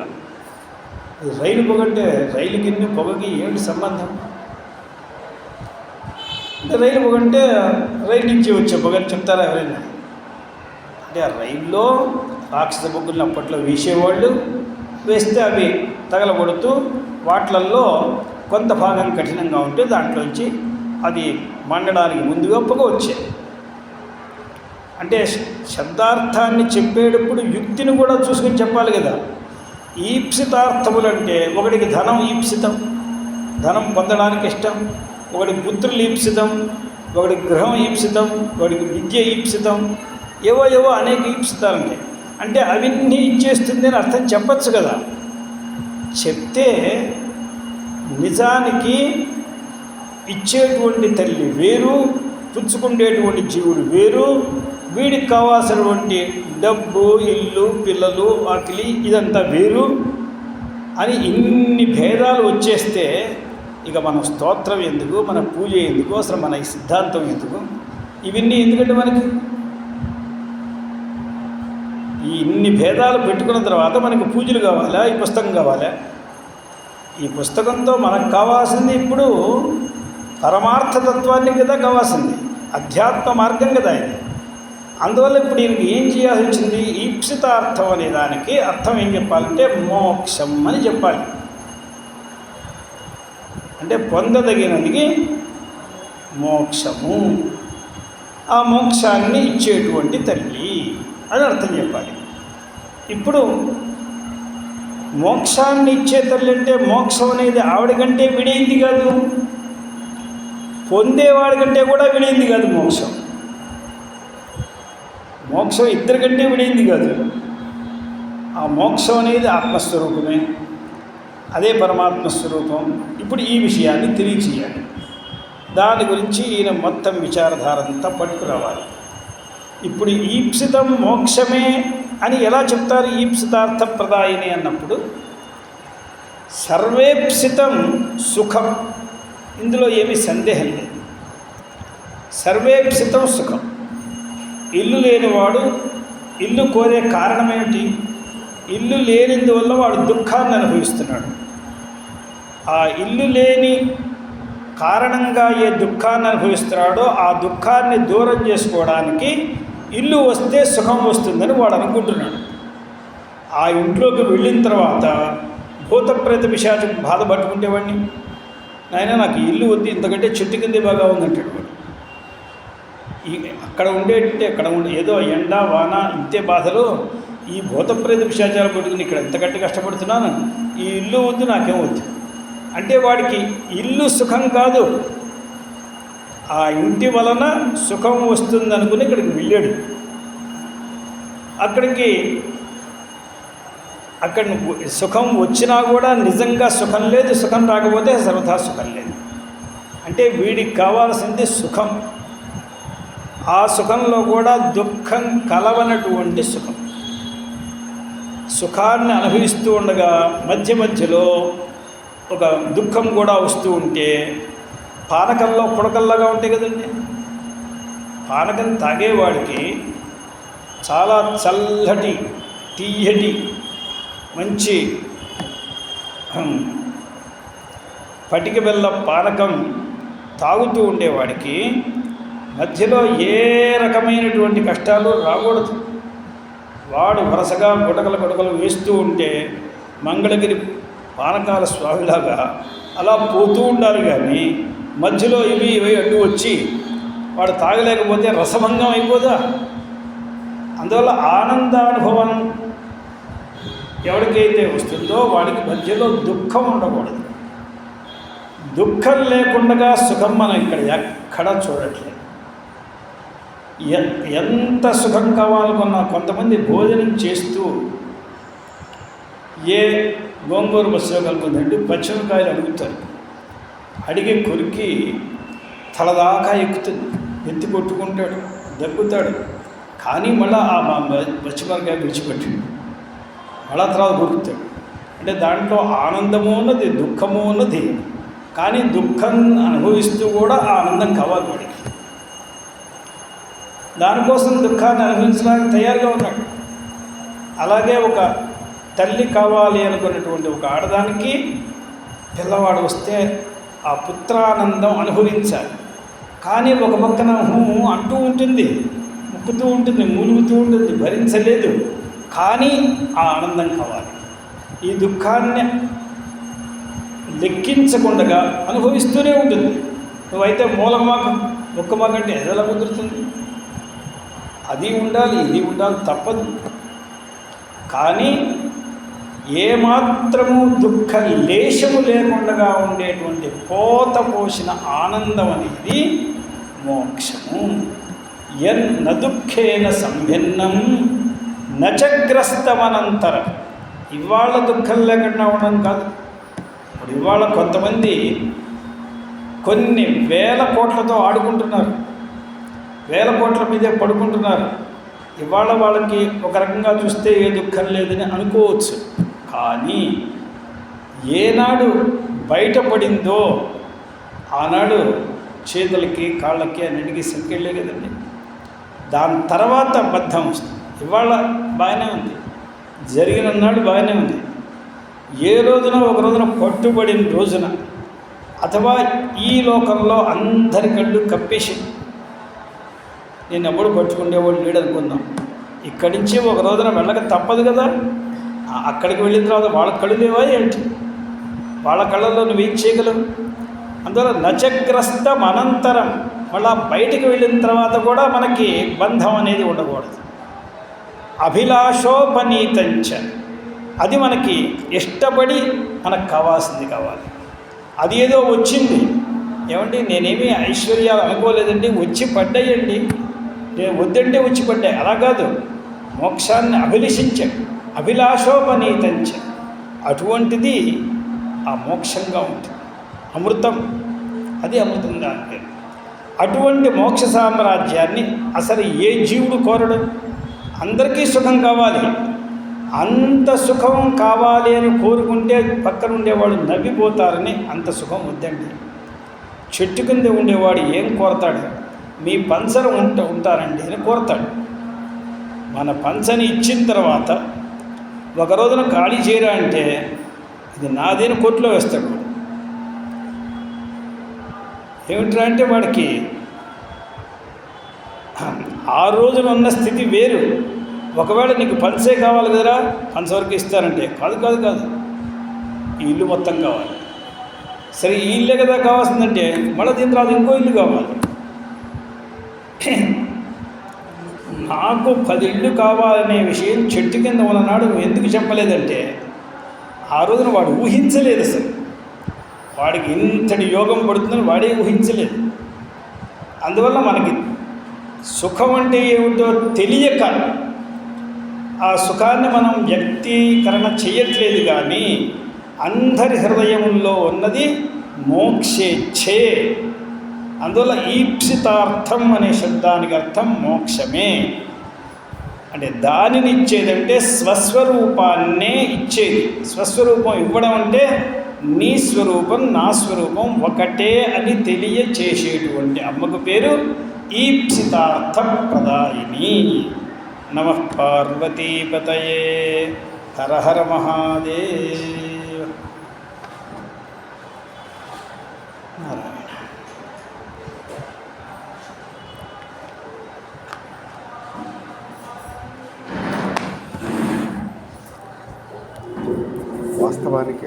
రైలు పొగ అంటే రైలు కింద పొగకి ఏమిటి సంబంధం? అంటే రైలు పొగ అంటే రైలు నుంచి వచ్చే పొగ అని చెప్తారా ఎవరైనా? అంటే ఆ రైల్లో రాక్షస బొగ్గులను అప్పట్లో వేసేవాళ్ళు, వేస్తే అవి తగలబడుతూ వాటిలల్లో కొంత భాగం కఠినంగా ఉంటే దాంట్లోంచి అది మండడానికి ముందుగా పొగ వచ్చేది. అంటే శబ్దార్థాన్ని చెప్పేటప్పుడు యుక్తిని కూడా చూసుకొని చెప్పాలి కదా. ఈప్సితార్థములు అంటే ఒకడికి ధనం ఈప్సితం, ధనం పొందడానికి ఇష్టం, ఒకడికి పుత్రులు ఈప్సితం, ఒకడికి గృహం ఈప్సితం, ఒకడికి విద్య ఈప్సితం, ఏవో అనేక ఈప్సితాలు ఉంటాయి. అంటే అవన్నీ ఇచ్చేస్తుంది అని అర్థం చెప్పచ్చు కదా. చెప్తే నిజానికి ఇచ్చేటువంటి తల్లి వేరు, పుచ్చుకుండేటువంటి జీవుడు వేరు, వీడికి కావాల్సినటువంటి డబ్బు, ఇల్లు, పిల్లలు, ఆకలి ఇదంతా వేరు అని ఇన్ని భేదాలు వచ్చేస్తే ఇక మన స్తోత్రం ఎందుకు, మన పూజ ఎందుకు, అసలు మన ఈ సిద్ధాంతం ఎందుకు? ఇవన్నీ ఎందుకంటే మనకి ఈ ఇన్ని భేదాలు పెట్టుకున్న తర్వాత మనకు పూజలు కావాలా, ఈ పుస్తకం కావాలా? ఈ పుస్తకంతో మనకు కావాల్సింది ఇప్పుడు పరమార్థతత్వాన్ని కదా కావాల్సింది, అధ్యాత్మ మార్గం కదా ఇది. అందువల్ల ఇప్పుడు ఈయనకి ఏం చేయాల్సి వచ్చింది? ఈప్సితార్థం అనే దానికి అర్థం ఏం చెప్పాలంటే మోక్షం అని చెప్పాలి. అంటే పొందదగినది మోక్షము, ఆ మోక్షాన్ని ఇచ్చేటువంటి తల్లి అని అర్థం చెప్పాలి. ఇప్పుడు మోక్షాన్ని ఇచ్చే తల్లి అంటే మోక్షం అనేది ఆవిడకంటే విడైంది కాదు, పొందేవాడి కంటే కూడా విడైంది కాదు. మోక్షం ఇద్దరికంటే విడైంది కాదు. ఆ మోక్షం అనేది ఆత్మస్వరూపమే, అదే పరమాత్మ స్వరూపం. ఇప్పుడు ఈ విషయాన్ని తెలియచేయాలి. దాని గురించి ఈయన మొత్తం విచారధారంతా పట్టుకురావాలి. ఇప్పుడు ఈప్సితం మోక్షమే అని ఎలా చెప్తారు? ఈప్సితార్థ ప్రదాయిని అన్నప్పుడు సర్వేప్సితం సుఖం, ఇందులో ఏమీ సందేహం లేదు. సర్వేప్సితం సుఖం. ఇల్లు లేనివాడు ఇల్లు కోరే కారణమేమిటి? ఇల్లు లేనిందువల్ల వాడు దుఃఖాన్ని అనుభవిస్తున్నాడు. ఆ ఇల్లు లేని కారణంగా ఏ దుఃఖాన్ని అనుభవిస్తున్నాడో ఆ దుఃఖాన్ని దూరం చేసుకోవడానికి ఇల్లు వస్తే సుఖం వస్తుందని వాడు అనుకుంటున్నాడు. ఆ ఇంట్లోకి వెళ్ళిన తర్వాత భూత ప్రేత పిశాచం బాధ పట్టుకుంటేవాడిని, నాయన నాకు ఇల్లు వద్దు, ఇంతకంటే చెట్టు కిందే బాగా ఉందంటాడు వాడు. అక్కడ అక్కడ ఏదో ఎండ వాన ఇంతే బాధలు, ఈ భూత ప్రేత పిశాచాలు పట్టుకుని ఇక్కడ ఎంతకంటే కష్టపడుతున్నాను, ఈ ఇల్లు వద్దు, నాకేం వద్దు అంటే వాడికి ఇల్లు సుఖం కాదు, ఆ ఇంటి వలన సుఖం వస్తుంది అనుకుని ఇక్కడికి వెళ్ళాడు. అక్కడ సుఖం వచ్చినా కూడా నిజంగా సుఖం లేదు, సుఖం రాకపోతే సర్వథా సుఖం లేదు. అంటే వీడికి కావాల్సింది సుఖం, ఆ సుఖంలో కూడా దుఃఖం కలవనటువంటి సుఖం. సుఖాన్ని అనుభవిస్తూ ఉండగా మధ్య మధ్యలో ఒక దుఃఖం కూడా వస్తూ ఉంటే పానకంలో పుడకల్లాగా ఉంటాయి కదండి. పానకం తాగేవాడికి చాలా చల్లటి తీయటి మంచి పటిక బెల్ల పానకం తాగుతూ ఉండేవాడికి మధ్యలో ఏ రకమైనటువంటి కష్టాలు రాకూడదు. వాడు వరుసగా గుటకలు వేస్తూ ఉంటే మంగళగిరి పానకాల స్వామిలాగా అలా పోతూ ఉండాలి. కానీ మధ్యలో ఇవి అడ్డు వచ్చి వాడు తాగలేకపోతే రసభంగం అయిపోదా. అందువల్ల ఆనందానుభవం ఎవరికైతే వస్తుందో వాడికి మధ్యలో దుఃఖం ఉండకూడదు. దుఃఖం లేకుండా సుఖం మనం ఇక్కడ ఎక్కడా చూడట్లేదు. ఎంత సుఖం కావాలనుకున్నా కొంతమంది భోజనం చేస్తూ ఏ గోంగూర బస్సులో కలుపుతుందంటే పచ్చిమిరకాయలు అడుగుతారు, అడిగి కొరికి తలదాకా ఎక్కుతుంది, ఎత్తి కొట్టుకుంటాడు, దగ్గుతాడు. కానీ మళ్ళీ ఆ పచ్చిమిరకాయ విడిచిపెట్టి మళ్ళా తర్వాత కొరుకుతాడు. అంటే దాంట్లో ఆనందము ఉన్నది, దుఃఖము ఉన్నది. కానీ దుఃఖం అనుభవిస్తూ కూడా ఆ ఆనందం కావాలి వాడికి. దానికోసం దుఃఖాన్ని అనుభవించడానికి తయారుగా ఉన్నాడు. అలాగే ఒక తల్లి కావాలి అనుకున్నటువంటి ఒక ఆడదానికి పిల్లవాడు వస్తే ఆ పుత్రానందం అనుభవించాలి. కానీ ఒక పక్కన అంటూ ఉంటుంది, ముక్కుతూ ఉంటుంది, మూలుగుతూ ఉంటుంది, భరించలేదు. కానీ ఆ ఆనందం కావాలి. ఈ దుఃఖాన్ని లెక్కించకుండా అనుభవిస్తూనే ఉంటుంది. నువ్వైతే మూలమాకం ఒక్కమాకంటే ఎలా కుదురుతుంది? అది ఉండాలి, ఇది ఉండాలి, తప్పదు. కానీ ఏమాత్రము దుఃఖ లేశము లేకుండా ఉండేటువంటి పోత పోసిన ఆనందం అనేది మోక్షము. ఎన్న దుఃఖేన సంభిన్నం నచగ్రస్తమనంతరం. ఇవాళ దుఃఖం లేకుండా ఉండడం కాదు. ఇప్పుడు ఇవాళ కొంతమంది కొన్ని వేల కోట్లతో ఆడుకుంటున్నారు, వేల కోట్ల మీదే పడుకుంటున్నారు. ఇవాళ వాళ్ళకి ఒక రకంగా చూస్తే ఏ దుఃఖం లేదని అనుకోవచ్చు. కానీ ఏనాడు బయటపడిందో ఆనాడు చేతులకి కాళ్ళకి అన్నిటికీ సంకెళ్ళే కదండి. దాని తర్వాత బద్ధం వస్తుంది. ఇవాళ బాగానే ఉంది, జరిగిన నాడు బాగానే ఉంది. ఏ రోజున ఒక రోజున పట్టుబడిన రోజున అథవా ఈ లోకంలో అందరి కళ్ళు కప్పేసి నేను ఎప్పుడు పట్టుకునేవాడు లేడనుకుందాం. ఇక్కడి నుంచి ఒక రోజున వెళ్ళక తప్పదు కదా. అక్కడికి వెళ్ళిన తర్వాత వాళ్ళ కళ్ళు లేవా ఏంటి? వాళ్ళ కళ్ళల్లో నువ్వు ఏం చేయగలవు? అందువల్ల నచగ్రస్తం అనంతరం. మళ్ళా బయటికి వెళ్ళిన తర్వాత కూడా మనకి బంధం అనేది ఉండకూడదు. అభిలాషోపనీతంచ, అది మనకి ఇష్టపడి మనకు కావాల్సింది కావాలి. అది ఏదో వచ్చింది, ఏమండి నేనేమీ ఐశ్వర్యాలు అనుకోలేదండి, వచ్చి పడ్డాయండి, నేను వద్దంటే వచ్చి పడ్డాయి, అలా కాదు. మోక్షాన్ని అభిలషించాడు, అభిలాషోపనీతంచ. అటువంటిది ఆ మోక్షంగా ఉంటుంది. అమృతం, అది అమృతంగా అంటే. అటువంటి మోక్ష సామ్రాజ్యాన్ని అసలు ఏ జీవుడు కోరడు? అందరికీ సుఖం కావాలి. అంత సుఖం కావాలి అని కోరుకుంటే పక్కన ఉండేవాడు నవ్విపోతారని అంత సుఖం వద్దండి. చెట్టు కింద ఉండేవాడు ఏం కోరతాడు? మీ పంచన ఉంటారండి అని కోరతాడు. మన పంచని ఇచ్చిన తర్వాత ఒక రోజున ఖాళీ చేయరా అంటే ఇది నాదేని కొట్లో వేస్తాడు. ఏమిట్రా అంటే వాడికి ఆ రోజున ఉన్న స్థితి వేరు. ఒకవేళ నీకు పంచే కావాలి కదరా, పంచ వరకు ఇస్తారంటే కాదు కాదు కాదు, ఈ ఇల్లు మొత్తం కావాలి. సరే ఈ ఇల్లే కదా కావాల్సిందంటే మళ్ళీ దీని తర్వాత ఇంకో ఇల్లు కావాలి. నాకు 10 ఇళ్ళు కావాలనే విషయం చెట్టు కింద ఉన్ననాడు నువ్వు ఎందుకు చెప్పలేదంటే ఆ రోజున వాడు ఊహించలేదు. అసలు వాడికి ఇంతటి యోగం పడుతుందని వాడే ఊహించలేదు. అందువల్ల మనకి సుఖం అంటే ఏమిటో తెలియక ఆ సుఖాన్ని మనం వ్యక్తీకరణ చేయట్లేదు. కానీ అందరి హృదయంలో ఉన్నది మోక్షేచ్ఛే. అందువల్ల ఈప్సితార్థం అనే శబ్దానికి అర్థం మోక్షమే. అంటే దానిని ఇచ్చేదంటే స్వస్వరూపాన్నే ఇచ్చేది. స్వస్వరూపం ఇవ్వడం అంటే నీ స్వరూపం నా స్వరూపం ఒకటే అని తెలియచేసేటువంటి అమ్మకు పేరు ఈప్సితార్థ ప్రదాయిని. నమః పార్వతీపతయే. హర హర మహాదేవ. నారాయణ. వాస్తవానికి